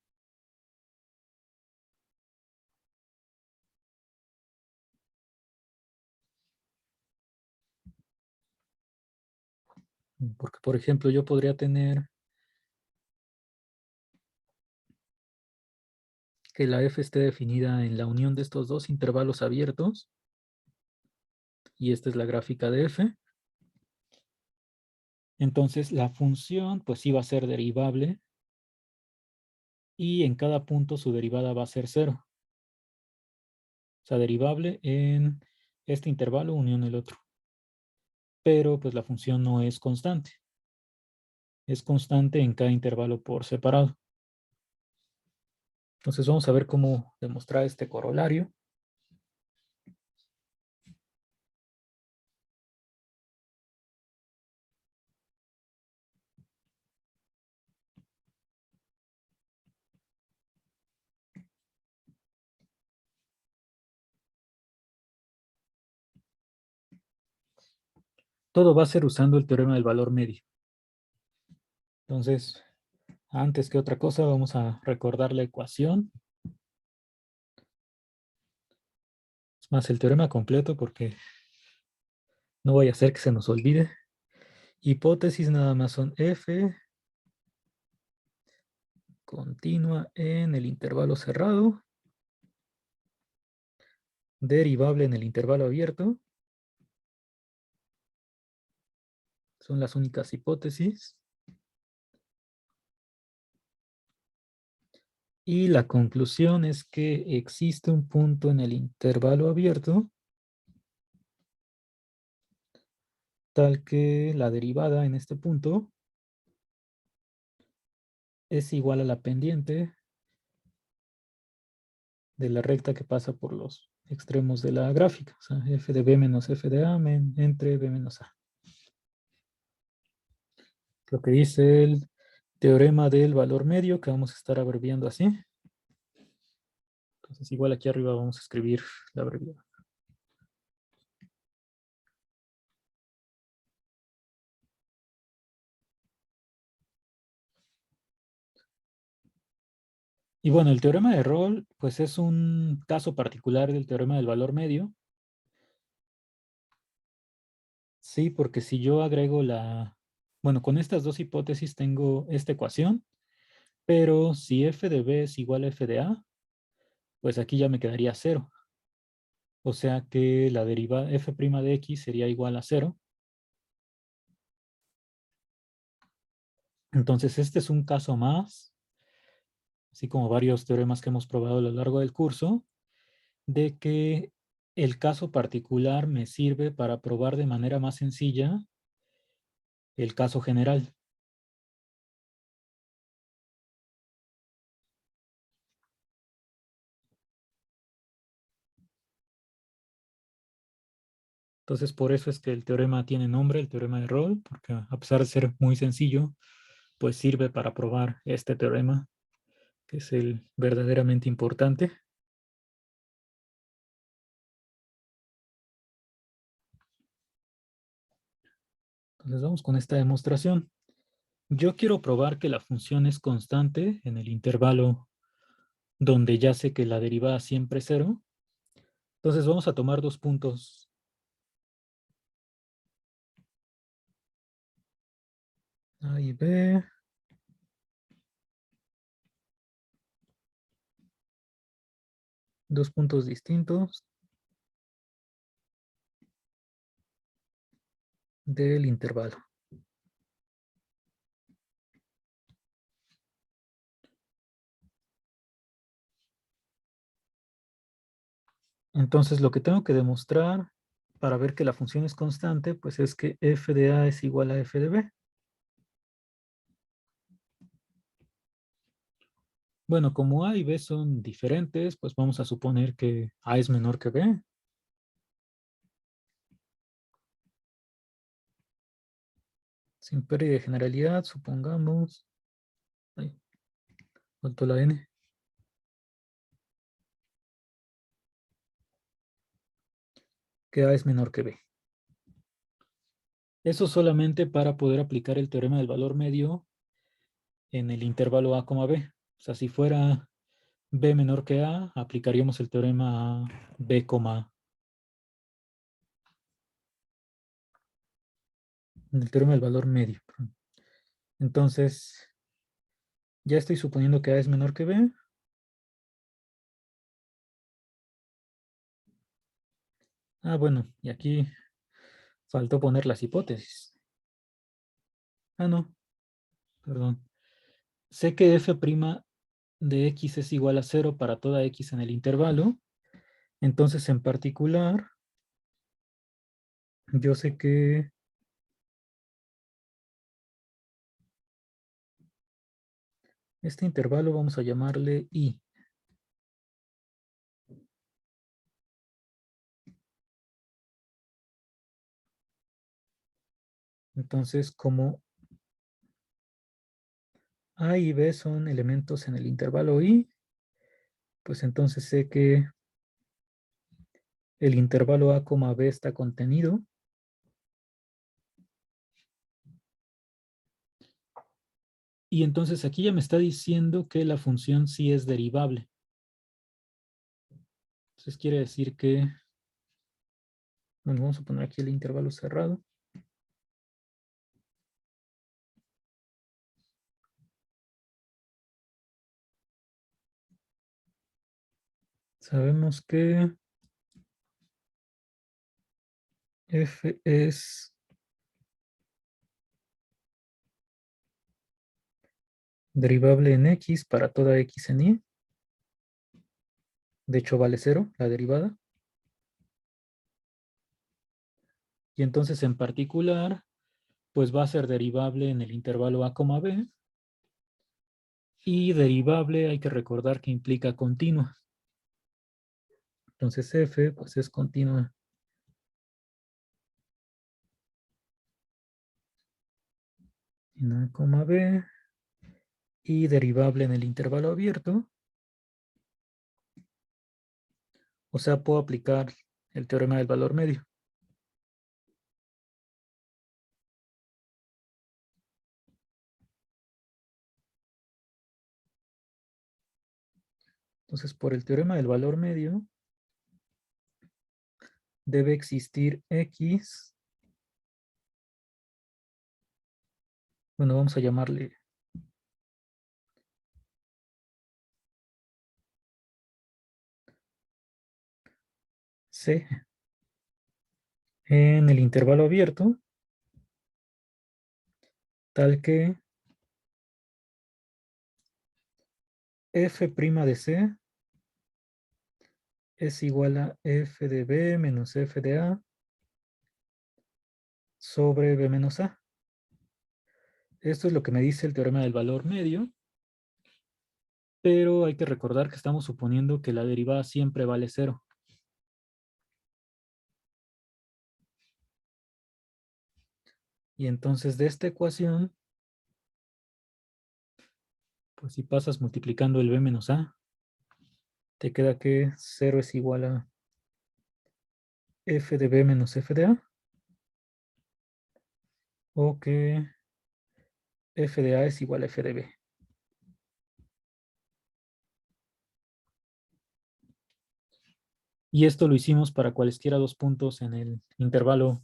Porque, por ejemplo, yo podría tener que la f esté definida en la unión de estos dos intervalos abiertos. Y esta es la gráfica de f. Entonces, la función, pues sí va a ser derivable. Y en cada punto su derivada va a ser 0. O sea, derivable en este intervalo unión el otro. Pero, pues la función no es constante. Es constante en cada intervalo por separado. Entonces vamos a ver cómo demostrar este corolario. Todo va a ser usando el teorema del valor medio. Entonces, antes que otra cosa, vamos a recordar la ecuación. Es más, el teorema completo porque no vaya a ser que se nos olvide. Hipótesis nada más son f continua en el intervalo cerrado, derivable en el intervalo abierto. Son las únicas hipótesis. Y la conclusión es que existe un punto en el intervalo abierto tal que la derivada en este punto es igual a la pendiente de la recta que pasa por los extremos de la gráfica. O sea, f de b menos f de a entre b menos a. Lo que dice el teorema del valor medio, que vamos a estar abreviando así. Entonces, igual aquí arriba vamos a escribir la abreviatura. Y bueno, el teorema de Rolle, pues es un caso particular del teorema del valor medio. Sí, porque si yo agrego bueno, con estas dos hipótesis tengo esta ecuación, pero si f de b es igual a f de a, pues aquí ya me quedaría 0. O sea que la derivada f' de x sería igual a 0. Entonces, este es un caso más, así como varios teoremas que hemos probado a lo largo del curso, de que el caso particular me sirve para probar de manera más sencilla el caso general. Entonces, por eso es que el teorema tiene nombre, el teorema de Rolle, porque a pesar de ser muy sencillo, pues sirve para probar este teorema, que es el verdaderamente importante. Entonces, vamos con esta demostración. Yo quiero probar que la función es constante en el intervalo donde ya sé que la derivada siempre es cero. Entonces, vamos a tomar dos puntos. A y B. Dos puntos distintos del intervalo. Entonces, lo que tengo que demostrar para ver que la función es constante, pues es que f de A es igual a f de B. Bueno, como A y B son diferentes, pues vamos a suponer que A es menor que B. Sin pérdida de generalidad, supongamos. Ay, faltó la N. Que A es menor que B. Eso solamente para poder aplicar el teorema del valor medio en el intervalo A, B. O sea, si fuera B menor que A, aplicaríamos el teorema a B, A. El teorema del valor medio. Entonces, ya estoy suponiendo que A es menor que B. Ah, bueno, y aquí faltó poner las hipótesis. Ah, no, perdón. Sé que f' de x es igual a 0 para toda x en el intervalo. Entonces, en particular, yo sé que este intervalo vamos a llamarle I. Entonces, como A y B son elementos en el intervalo I, pues entonces sé que el intervalo A, B está contenido. Y entonces aquí ya me está diciendo que la función sí es derivable. Entonces quiere decir que, bueno, vamos a poner aquí el intervalo cerrado. Sabemos que f es derivable en x para toda x en y. De hecho, vale 0 la derivada. Y entonces, en particular, pues va a ser derivable en el intervalo a, b. Y derivable hay que recordar que implica continua. Entonces, f pues es continua en a, b. Y derivable en el intervalo abierto. O sea, puedo aplicar el teorema del valor medio. Entonces, por el teorema del valor medio, debe existir x. Bueno, vamos a llamarle C en el intervalo abierto, tal que f' de c es igual a f de b menos f de a sobre b menos a. Esto es lo que me dice el teorema del valor medio, pero hay que recordar que estamos suponiendo que la derivada siempre vale 0. Y entonces de esta ecuación, pues si pasas multiplicando el b menos a, te queda que 0 es igual a f de b menos f de a, o que f de a es igual a f de b. Y esto lo hicimos para cualesquiera dos puntos en el intervalo.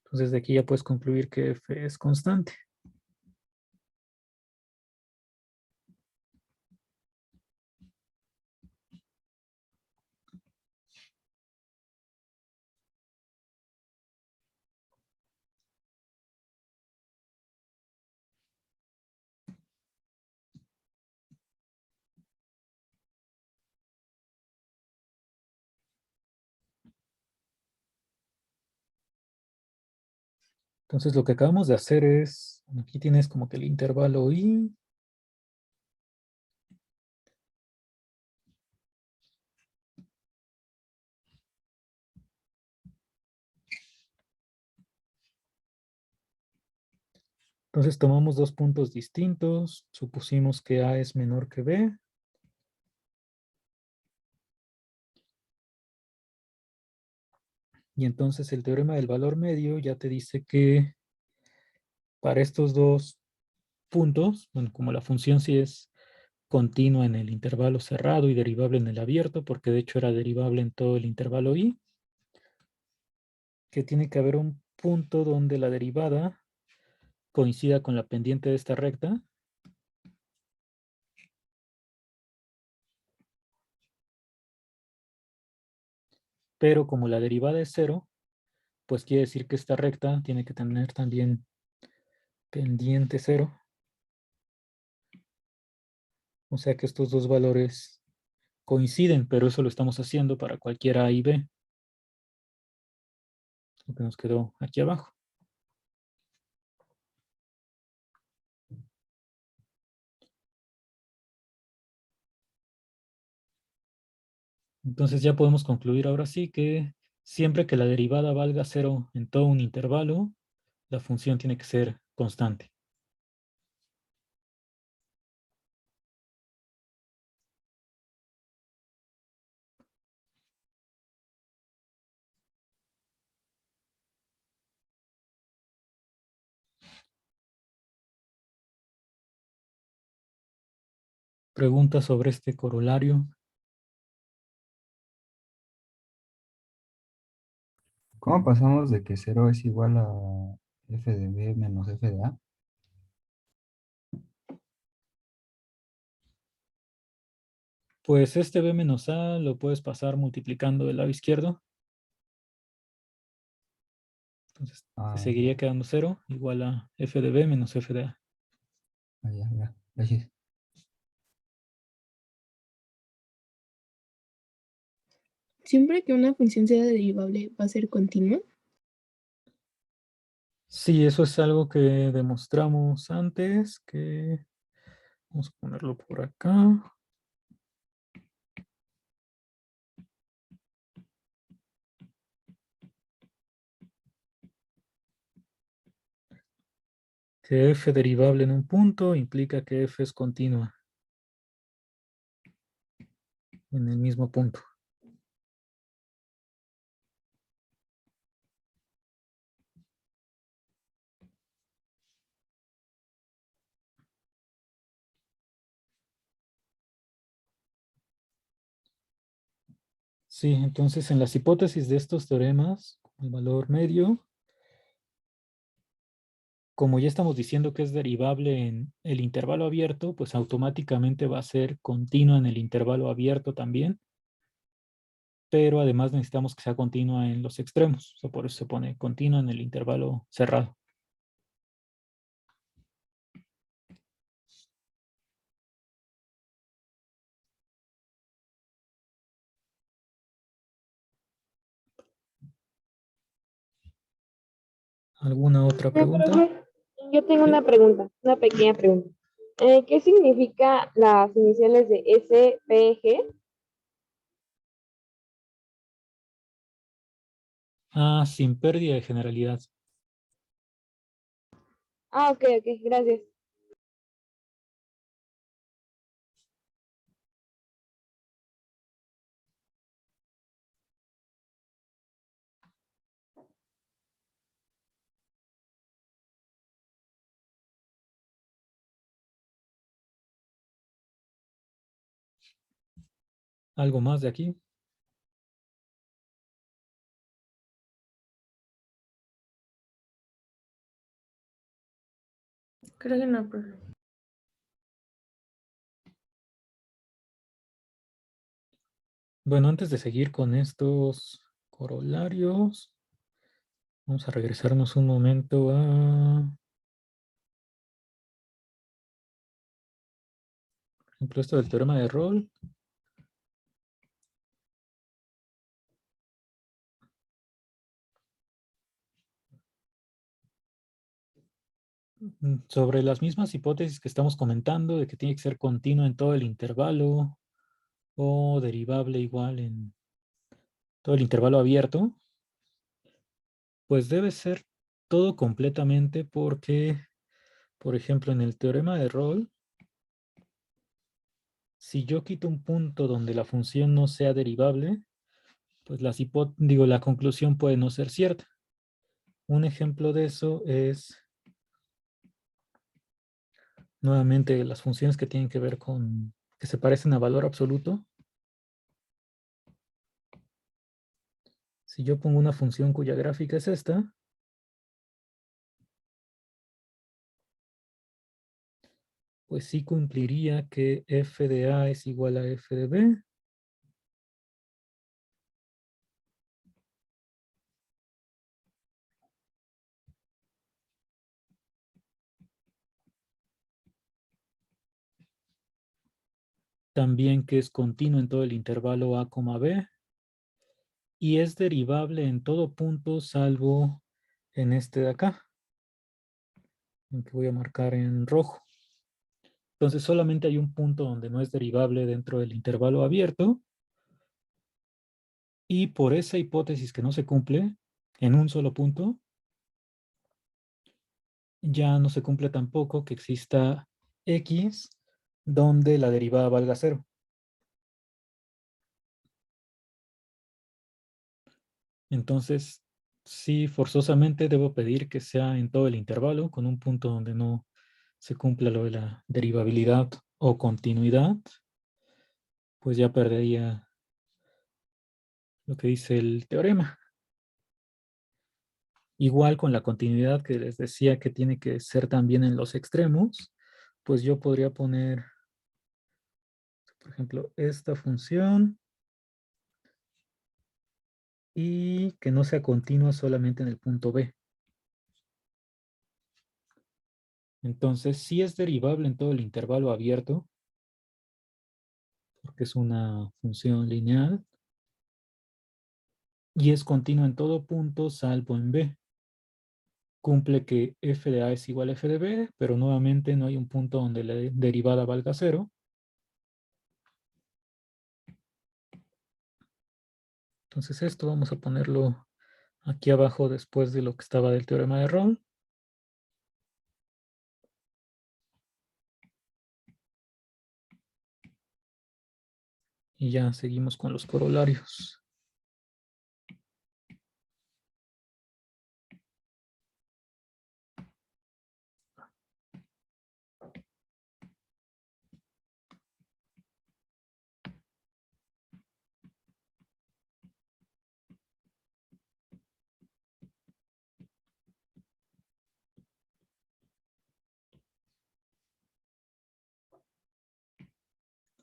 Entonces de aquí ya puedes concluir que f es constante. Entonces lo que acabamos de hacer es, aquí tienes como que el intervalo y entonces tomamos dos puntos distintos, supusimos que a es menor que b. Y entonces el teorema del valor medio ya te dice que para estos dos puntos, bueno, como la función sí es continua en el intervalo cerrado y derivable en el abierto, porque de hecho era derivable en todo el intervalo y, que tiene que haber un punto donde la derivada coincida con la pendiente de esta recta. Pero como la derivada es 0, pues quiere decir que esta recta tiene que tener también pendiente 0. O sea que estos dos valores coinciden, pero eso lo estamos haciendo para cualquier A y B. Lo que nos quedó aquí abajo. Entonces ya podemos concluir ahora sí que siempre que la derivada valga 0 en todo un intervalo, la función tiene que ser constante. Preguntas sobre este corolario. ¿Cómo pasamos de que 0 es igual a f de b menos f de a? Pues este b menos a lo puedes pasar multiplicando el lado izquierdo. Entonces te Ah, seguiría quedando 0 igual a f de b menos f de a. ya, ya, gracias. Siempre que una función sea derivable, ¿va a ser continua? Sí, eso es algo que demostramos antes, que vamos a ponerlo por acá. Que f derivable en un punto implica que f es continua en el mismo punto. Sí, entonces en las hipótesis de estos teoremas, el valor medio, como ya estamos diciendo que es derivable en el intervalo abierto, pues automáticamente va a ser continua en el intervalo abierto también, pero además necesitamos que sea continua en los extremos. O sea, por eso se pone continua en el intervalo cerrado. ¿Alguna otra pregunta? Profe, yo tengo Sí. una pregunta, una pequeña pregunta. ¿Qué significa las iniciales de SPG? Ah, sin pérdida de generalidad. Ah, ok, ok, gracias. ¿Algo más de aquí? Creo que no, profe. Bueno, antes de seguir con estos corolarios, vamos a regresarnos un momento a, por ejemplo, esto del teorema de Rolle. Sobre las mismas hipótesis que estamos comentando, de que tiene que ser continuo en todo el intervalo o derivable igual en todo el intervalo abierto, pues debe ser todo completamente porque, por ejemplo, en el teorema de Rolle, si yo quito un punto donde la función no sea derivable, pues la conclusión puede no ser cierta. Un ejemplo de eso es nuevamente las funciones que tienen que ver con, que se parecen a valor absoluto. Si yo pongo una función cuya gráfica es esta, pues sí cumpliría que f de A es igual a f de B. También que es continuo en todo el intervalo A, B. Y es derivable en todo punto salvo en este de acá, en que voy a marcar en rojo. Entonces solamente hay un punto donde no es derivable dentro del intervalo abierto. Y por esa hipótesis que no se cumple en un solo punto, ya no se cumple tampoco que exista X donde la derivada valga cero. Entonces, sí, forzosamente debo pedir que sea en todo el intervalo con un punto donde no se cumpla lo de la derivabilidad o continuidad, pues ya perdería lo que dice el teorema. Igual con la continuidad que les decía que tiene que ser también en los extremos, pues yo podría poner, por ejemplo, esta función y que no sea continua solamente en el punto B. Entonces, sí es derivable en todo el intervalo abierto, porque es una función lineal, y es continua en todo punto salvo en B. Cumple que f de A es igual a f de B, pero nuevamente no hay un punto donde la derivada valga cero. Entonces esto vamos a ponerlo aquí abajo después de lo que estaba del teorema de Rolle. Y ya seguimos con los corolarios.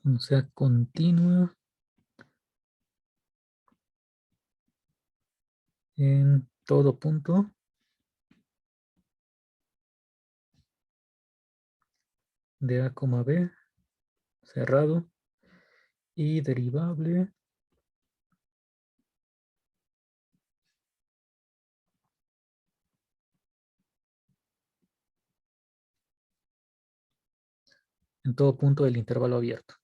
O sea, continua en todo punto de A, B, cerrado, y derivable en todo punto del intervalo abierto.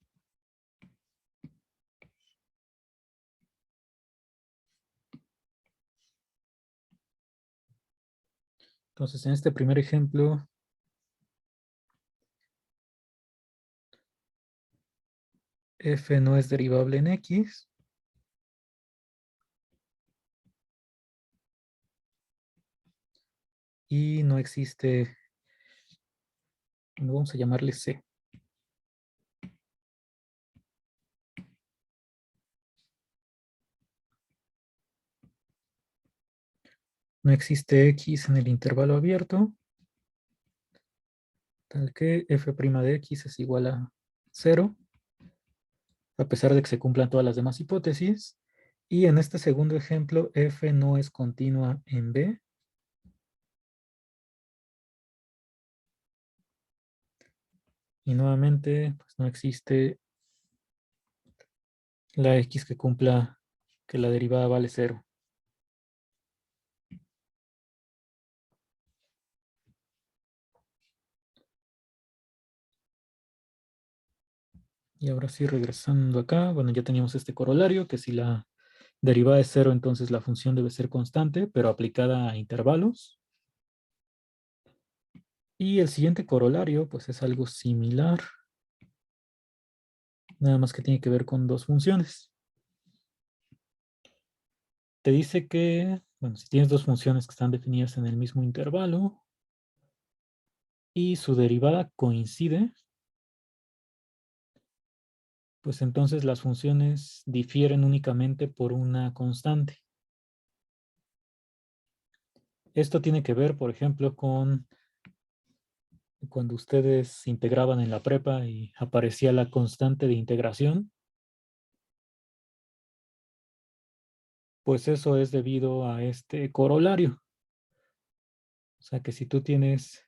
Entonces, en este primer ejemplo, f no es derivable en x. Y no existe, vamos a llamarle c. No existe x en el intervalo abierto, tal que f' de x es igual a 0, a pesar de que se cumplan todas las demás hipótesis. Y en este segundo ejemplo, f no es continua en B. Y nuevamente, pues no existe la x que cumpla que la derivada vale 0. Y ahora sí, regresando acá, bueno, ya teníamos este corolario, que si la derivada es 0, entonces la función debe ser constante, pero aplicada a intervalos. Y el siguiente corolario, pues es algo similar. Nada más que tiene que ver con dos funciones. Te dice que, bueno, si tienes dos funciones que están definidas en el mismo intervalo y su derivada coincide, pues entonces las funciones difieren únicamente por una constante. Esto tiene que ver, por ejemplo, con cuando ustedes integraban en la prepa y aparecía la constante de integración. Pues eso es debido a este corolario. O sea que si tú tienes,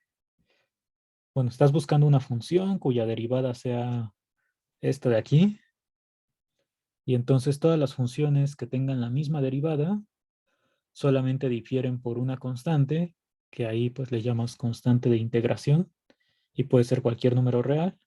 bueno, estás buscando una función cuya derivada sea esta de aquí, y entonces todas las funciones que tengan la misma derivada solamente difieren por una constante, que ahí pues le llamas constante de integración, y puede ser cualquier número real.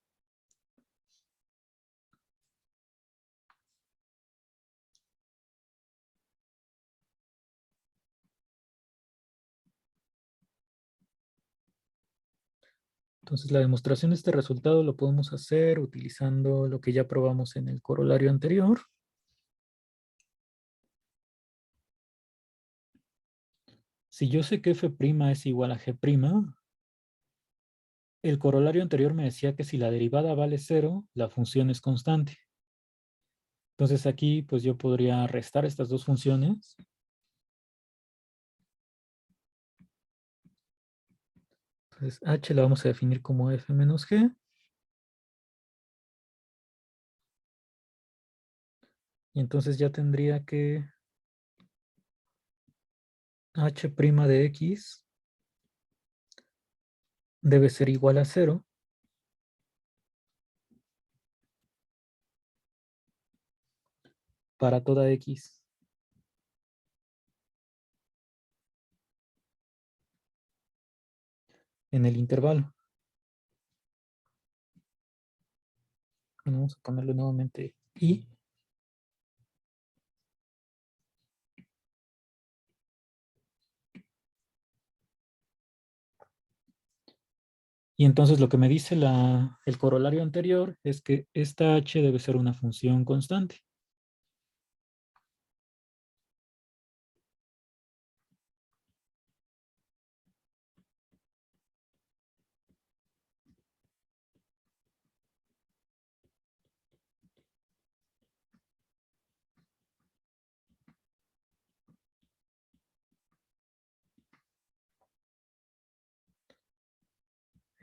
Entonces la demostración de este resultado lo podemos hacer utilizando lo que ya probamos en el corolario anterior. Si yo sé que f' es igual a g', el corolario anterior me decía que si la derivada vale 0, la función es constante. Entonces aquí pues yo podría restar estas dos funciones. Entonces h la vamos a definir como f menos g. Y entonces ya tendría que h' de x debe ser igual a 0 para toda x en el intervalo. Bueno, vamos a ponerle nuevamente i. Y entonces lo que me dice el corolario anterior es que esta h debe ser una función constante.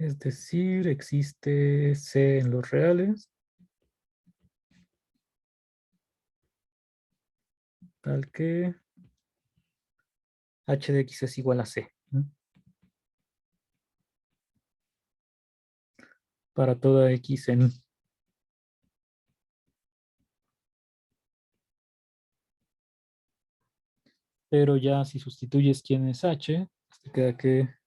Es decir, existe c en los reales, tal que h de x es igual a c, ¿no? Para toda x en i. Pero ya si sustituyes quién es h, pues te queda que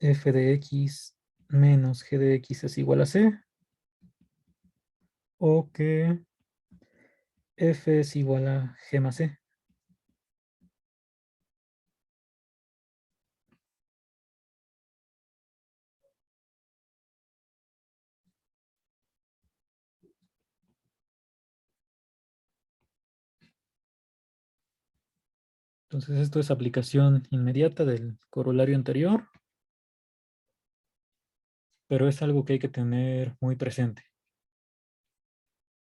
f de x menos g de x es igual a c, o que f es igual a g más c. Entonces esto es aplicación inmediata del corolario anterior, pero es algo que hay que tener muy presente.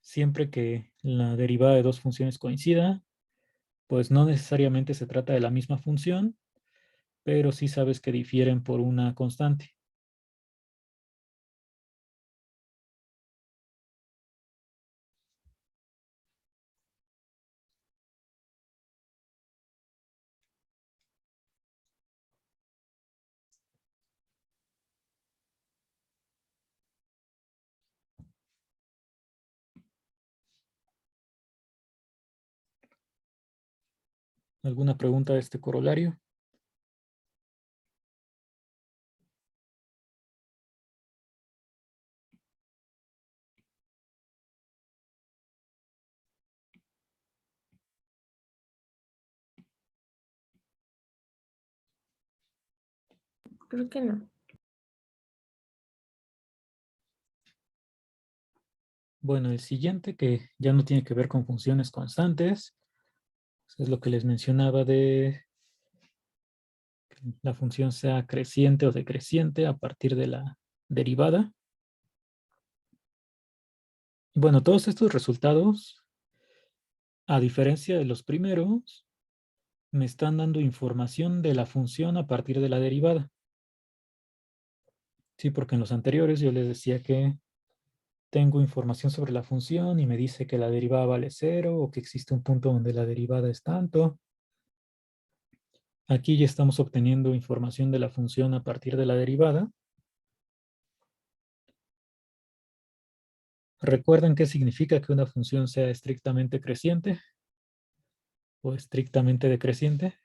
Siempre que la derivada de dos funciones coincida, pues no necesariamente se trata de la misma función, pero sí sabes que difieren por una constante. ¿Alguna pregunta de este corolario? Creo que no. Bueno, el siguiente, que ya no tiene que ver con funciones constantes, es lo que les mencionaba de que la función sea creciente o decreciente a partir de la derivada. Bueno, todos estos resultados, a diferencia de los primeros, me están dando información de la función a partir de la derivada. Sí, porque en los anteriores yo les decía que tengo información sobre la función y me dice que la derivada vale 0 o que existe un punto donde la derivada es tanto. Aquí ya estamos obteniendo información de la función a partir de la derivada. ¿Recuerdan qué significa que una función sea estrictamente creciente o estrictamente decreciente?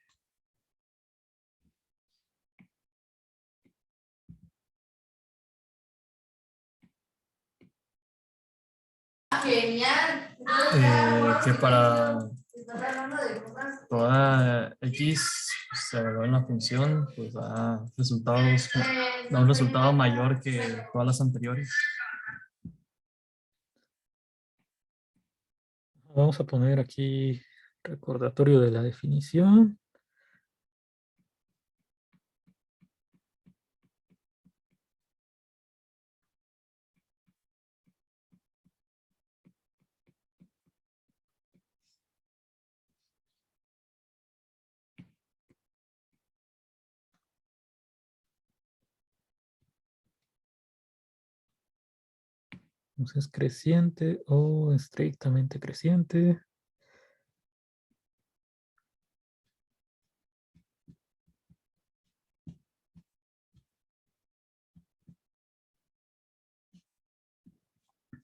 Que para toda X se evalúa en la función, pues da un resultado mayor que todas las anteriores. Vamos a poner aquí recordatorio de la definición. Entonces, creciente o estrictamente creciente.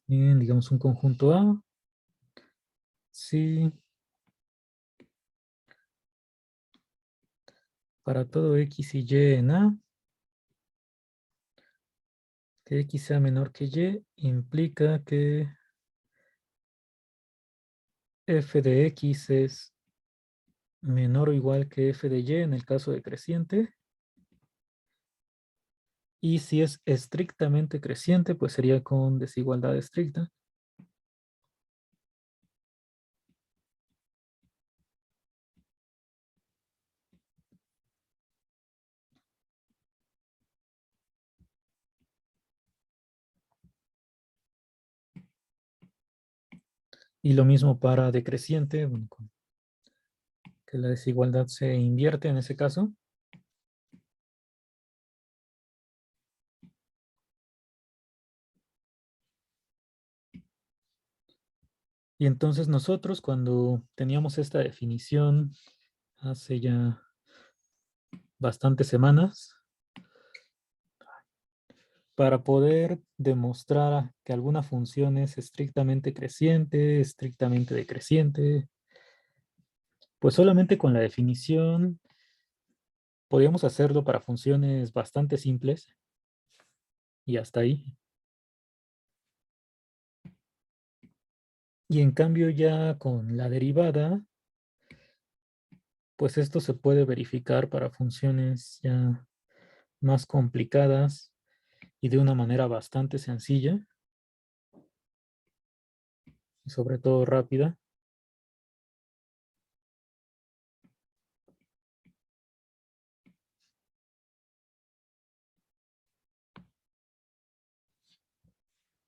Bien, digamos un conjunto A. Sí. Para todo X y Y en A, que X sea menor que Y, implica que f de X es menor o igual que f de Y en el caso de creciente. Y si es estrictamente creciente, pues sería con desigualdad estricta. Y lo mismo para decreciente, bueno, que la desigualdad se invierte en ese caso. Y entonces nosotros cuando teníamos esta definición hace ya bastantes semanas, para poder demostrar que alguna función es estrictamente creciente, estrictamente decreciente, pues solamente con la definición Podríamos hacerlo para funciones bastante simples. Y hasta ahí. Y en cambio ya con la derivada, pues esto se puede verificar para funciones ya más complicadas y de una manera bastante sencilla y sobre todo rápida.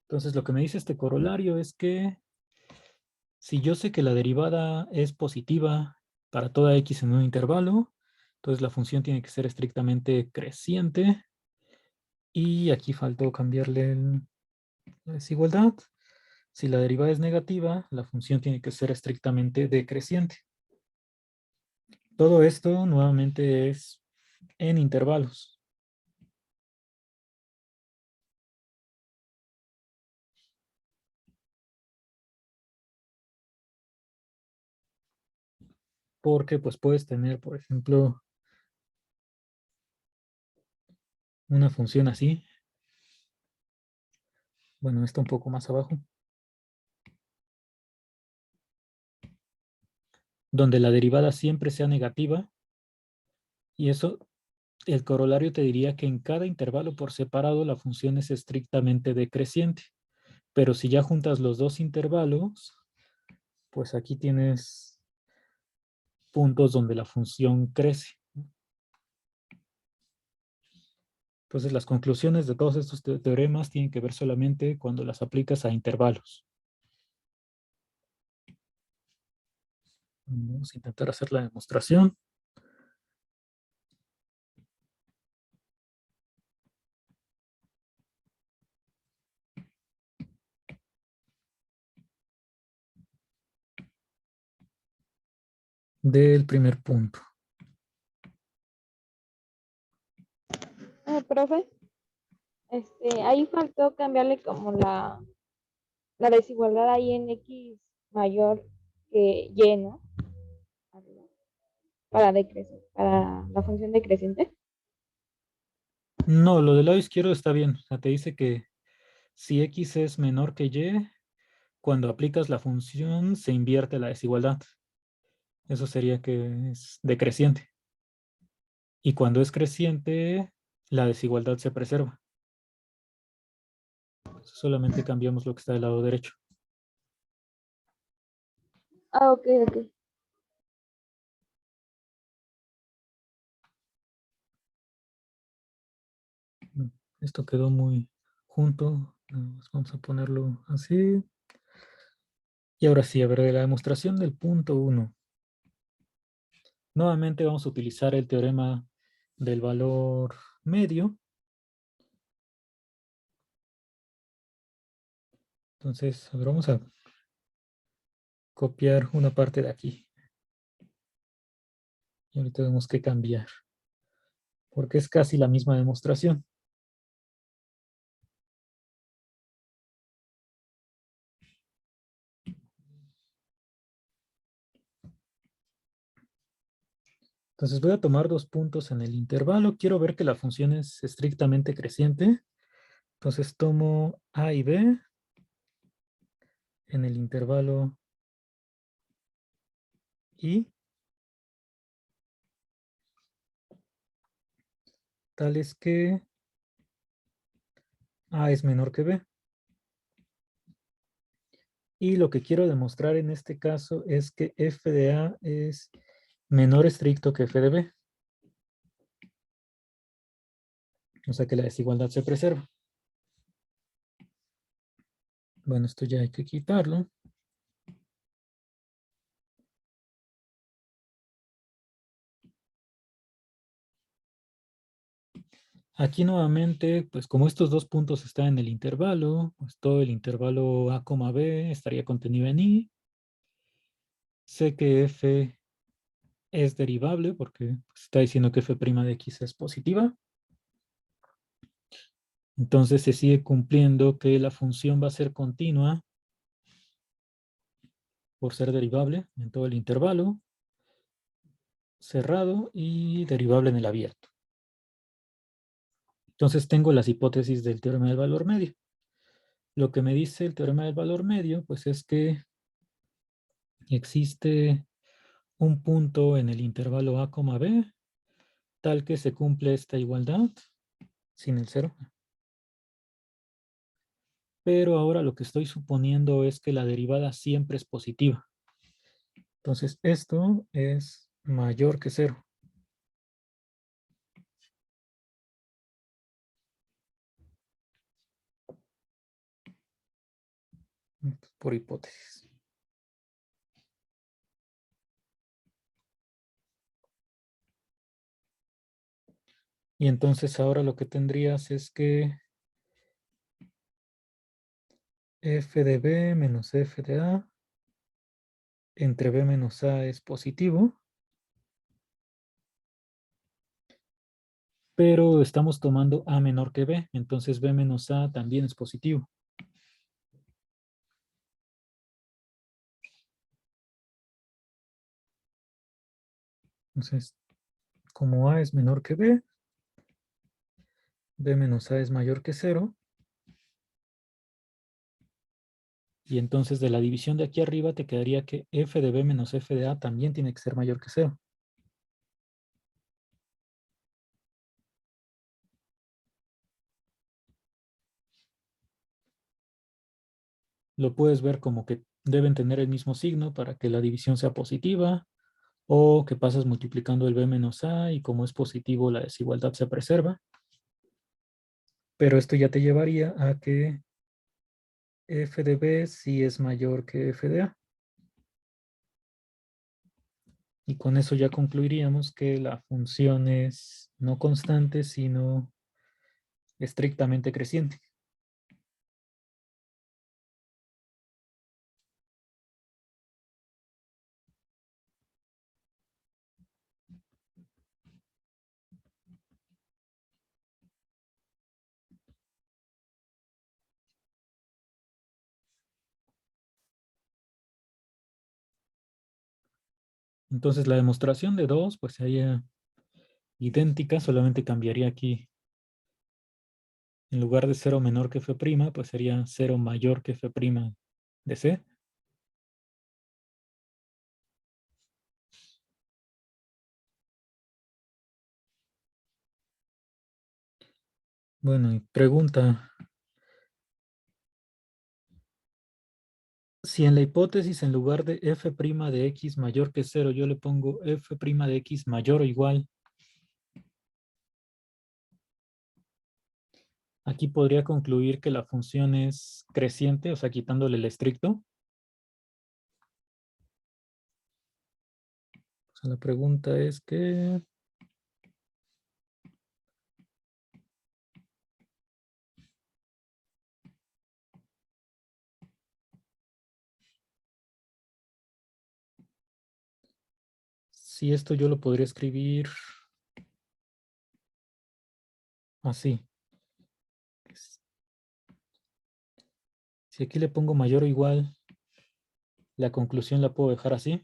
Entonces lo que me dice este corolario es que si yo sé que la derivada es positiva para toda x en un intervalo, entonces la función tiene que ser estrictamente creciente. Y aquí faltó cambiarle la desigualdad. Si la derivada es negativa, la función tiene que ser estrictamente decreciente. Todo esto nuevamente es en intervalos. Porque pues puedes tener, por ejemplo, una función así. Bueno, está un poco más abajo. Donde la derivada siempre sea negativa. Y eso, el corolario te diría que en cada intervalo por separado la función es estrictamente decreciente. Pero si ya juntas los dos intervalos, pues aquí tienes puntos donde la función crece. Entonces las conclusiones de todos estos teoremas tienen que ver solamente cuando las aplicas a intervalos. Vamos a intentar hacer la demostración. Del primer punto. Profe, ahí faltó cambiarle como la desigualdad ahí en X mayor que Y, ¿no? Para la función decreciente. No, lo del lado izquierdo está bien. O sea, te dice que si X es menor que Y, cuando aplicas la función se invierte la desigualdad. Eso sería que es decreciente. Y cuando es creciente, la desigualdad se preserva. Solamente cambiamos lo que está del lado derecho. Ah, ok, ok. Esto quedó muy junto. Vamos a ponerlo así. Y ahora sí, a ver, de la demostración del punto 1. Nuevamente vamos a utilizar el teorema del valor medio. Entonces, a ver, vamos a copiar una parte de aquí. Y ahorita tenemos que cambiar. Porque es casi la misma demostración. Entonces voy a tomar 2 puntos en el intervalo. Quiero ver que la función es estrictamente creciente. Entonces tomo A y B en el intervalo I, tales que A es menor que B. Y lo que quiero demostrar en este caso es que f de A es menor estricto que f de B. O sea que la desigualdad se preserva. Bueno, esto ya hay que quitarlo. Aquí nuevamente, pues como estos 2 puntos están en el intervalo, pues todo el intervalo A, B estaría contenido en I. Sé que f es derivable porque está diciendo que f' de x es positiva. Entonces se sigue cumpliendo que la función va a ser continua por ser derivable en todo el intervalo. cerrado y derivable en el abierto. Entonces tengo las hipótesis del teorema del valor medio. Lo que me dice el teorema del valor medio, pues es que existe un punto en el intervalo A, B, tal que se cumple esta igualdad sin el cero. Pero ahora lo que estoy suponiendo es que la derivada siempre es positiva. Entonces esto es mayor que cero. Por hipótesis. Y entonces ahora lo que tendrías es que f de b menos f de a entre b menos a es positivo. Pero estamos tomando a menor que b, entonces b menos a también es positivo. Entonces, como a es menor que b menos a es mayor que 0. Y entonces de la división de aquí arriba te quedaría que f de b menos f de a también tiene que ser mayor que 0. Lo puedes ver como que deben tener el mismo signo para que la división sea positiva, o que pasas multiplicando el b menos a y como es positivo la desigualdad se preserva. Pero esto ya te llevaría a que f de b sí es mayor que f de a. Y con eso ya concluiríamos que la función es no constante, sino estrictamente creciente. Entonces la demostración de 2 pues sería idéntica, solamente cambiaría aquí. En lugar de 0 menor que f', pues sería 0 mayor que f' de c. Bueno, y pregunta. Si en la hipótesis en lugar de f' de x mayor que 0, yo le pongo f' de x mayor o igual, aquí podría concluir que la función es creciente, o sea, quitándole el estricto. O sea, la pregunta es que... si esto yo lo podría escribir así. Si aquí le pongo mayor o igual, la conclusión la puedo dejar así.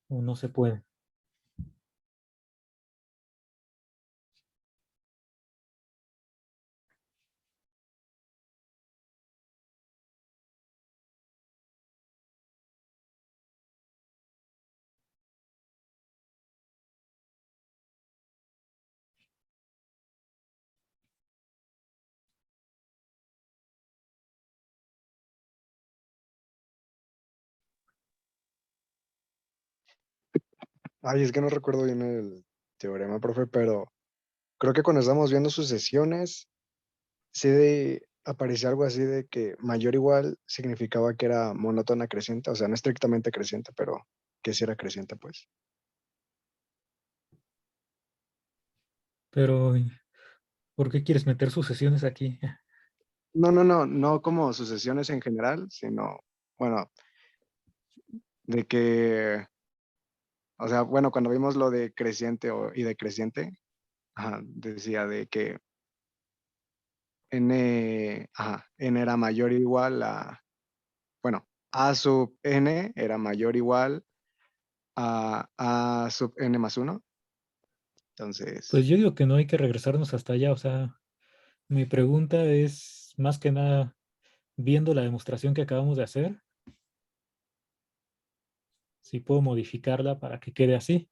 O no se puede. Ay, es que no recuerdo bien el teorema, profe, pero creo que cuando estamos viendo sucesiones, aparecía algo así de que mayor igual significaba que era monótona creciente, o sea, no estrictamente creciente, pero que sí era creciente, pues. Pero, ¿por qué quieres meter sucesiones aquí? No como sucesiones en general, sino, bueno, de que, o sea, bueno, cuando vimos lo de creciente y decreciente, ajá, decía de que n era mayor o igual a, bueno, a sub n era mayor o igual a sub n más 1. Pues Entonces, yo digo que no hay que regresarnos hasta allá. O sea, mi pregunta es más que nada, viendo la demostración que acabamos de hacer, si puedo modificarla para que quede así.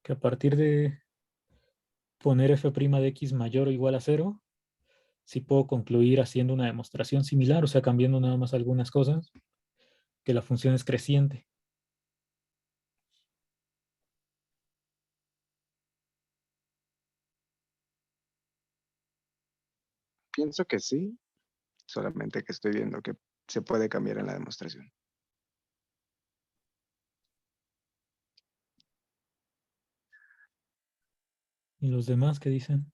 Que a partir de poner f' de x mayor o igual a 0, si puedo concluir haciendo una demostración similar, o sea, cambiando nada más algunas cosas, que la función es creciente. pienso que sí, solamente que estoy viendo que se puede cambiar en la demostración. ¿Y los demás qué dicen?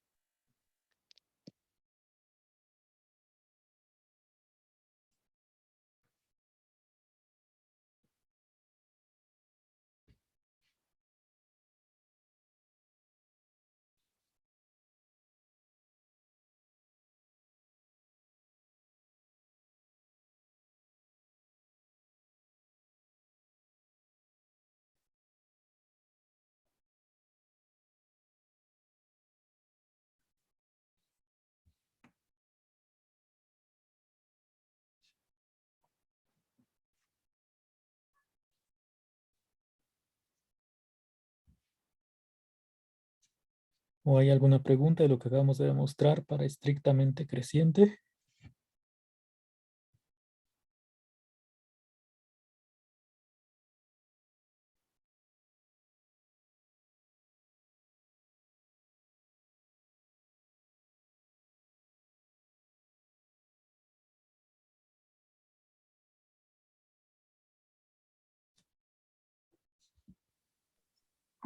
¿O hay alguna pregunta de lo que acabamos de demostrar para estrictamente creciente?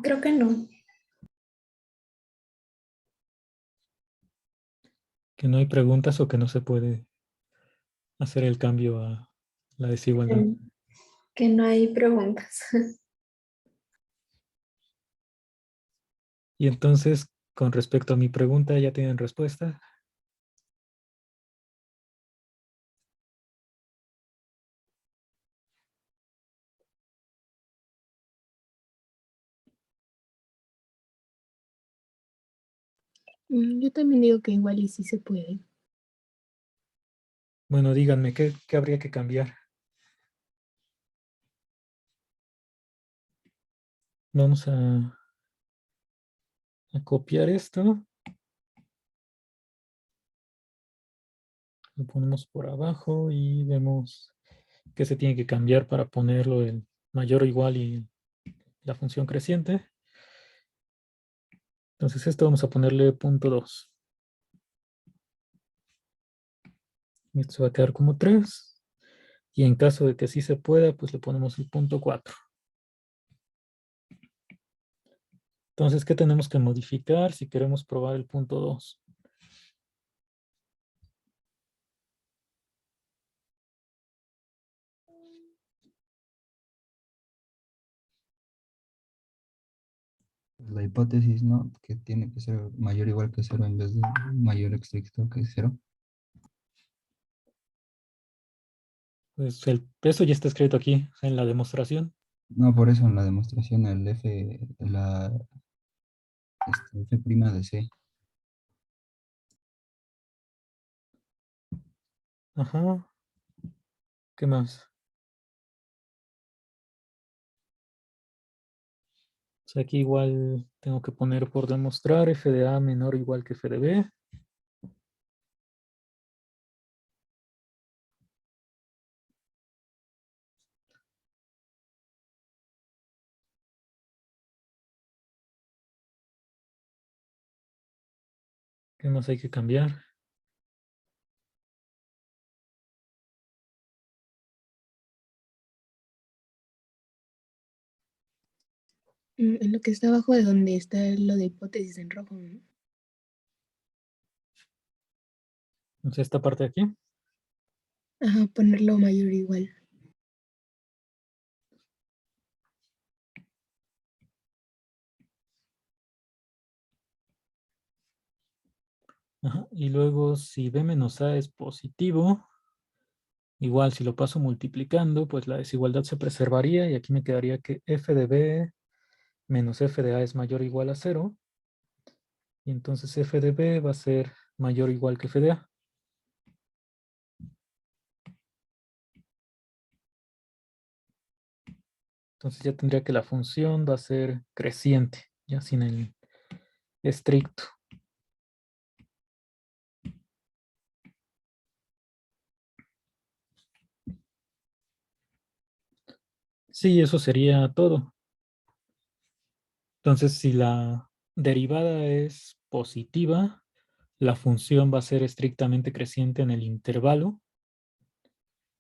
Creo que no. Que no hay preguntas o que no se puede hacer el cambio a la desigualdad. Que, que no hay preguntas. Y entonces, con respecto a mi pregunta, ¿ya tienen respuesta? Yo también digo que igual y sí se puede. Bueno, díganme, ¿qué habría que cambiar? Vamos a copiar esto. Lo ponemos por abajo y vemos qué se tiene que cambiar para ponerlo en mayor o igual y la función creciente. Entonces esto vamos a ponerle punto 2. Esto va a quedar como 3. Y en caso de que sí se pueda, pues le ponemos el punto 4. Entonces, ¿qué tenemos que modificar si queremos probar el punto 2? La hipótesis, ¿no? Que tiene que ser mayor o igual que 0 en vez de mayor estricto que 0. Pues eso ya está escrito aquí en la demostración. No, por eso en la demostración el f' de c. Ajá. ¿Qué más? O sea, aquí igual tengo que poner por demostrar f de a menor o igual que f de b. ¿Qué más hay que cambiar? En lo que está abajo de donde está lo de hipótesis en rojo, ¿no? O sea, esta parte de aquí. Ajá, ponerlo mayor o igual. Ajá, y luego si b menos a es positivo, igual si lo paso multiplicando, pues la desigualdad se preservaría y aquí me quedaría que f de b menos f de a es mayor o igual a 0. Y entonces f de b va a ser mayor o igual que f de a. Entonces ya tendría que la función va a ser creciente, ya sin el estricto. Sí, eso sería todo. Entonces, si la derivada es positiva, la función va a ser estrictamente creciente en el intervalo.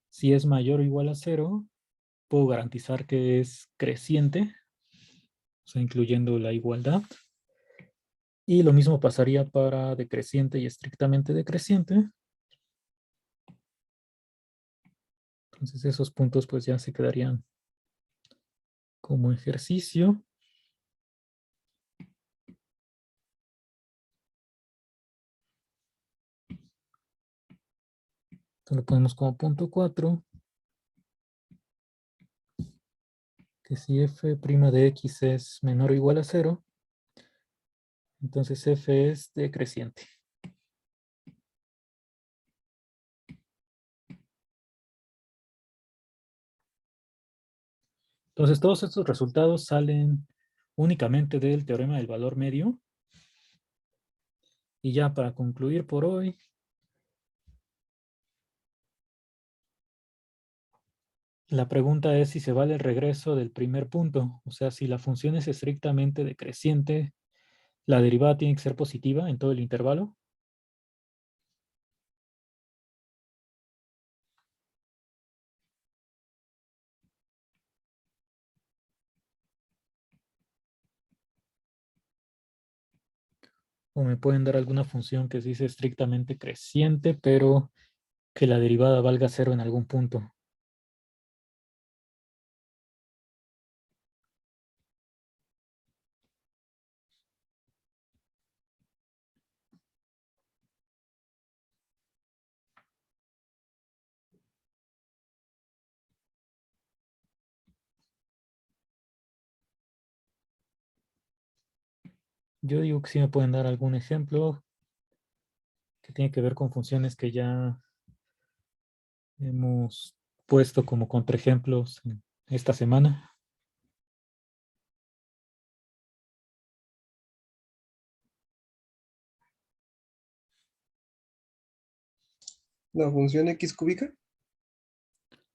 Si es mayor o igual a 0, puedo garantizar que es creciente, o sea, incluyendo la igualdad. Y lo mismo pasaría para decreciente y estrictamente decreciente. Entonces esos puntos pues ya se quedarían como ejercicio. Entonces lo ponemos como punto 4. Que si f' de x es menor o igual a 0, entonces f es decreciente. Entonces todos estos resultados salen únicamente del teorema del valor medio. Y ya para concluir por hoy, la pregunta es si se vale el regreso del primer punto. O sea, si la función es estrictamente decreciente, la derivada tiene que ser positiva en todo el intervalo. O me pueden dar alguna función que se dice estrictamente creciente, pero que la derivada valga 0 en algún punto. Yo digo que sí me pueden dar algún ejemplo que tiene que ver con funciones que ya hemos puesto como contraejemplos en esta semana. La función x cúbica.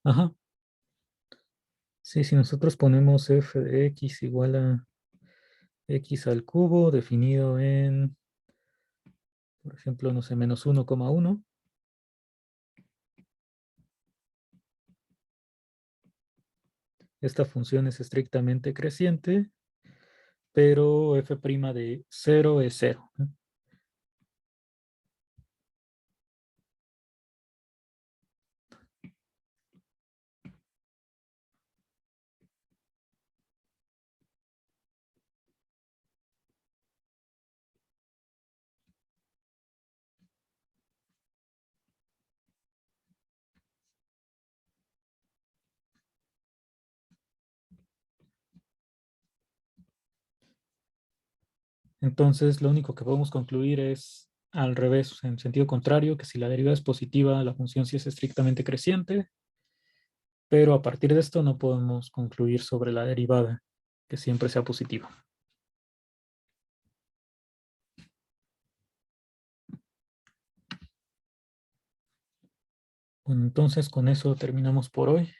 Ajá. Sí, si nosotros ponemos f de x igual a x al cubo definido en, por ejemplo, no sé, menos 1,1. Esta función es estrictamente creciente, pero f' de 0 es 0. ¿No? Entonces, lo único que podemos concluir es al revés, en sentido contrario, que si la derivada es positiva, la función sí es estrictamente creciente, pero a partir de esto no podemos concluir sobre la derivada, que siempre sea positiva. Bueno, entonces con eso terminamos por hoy.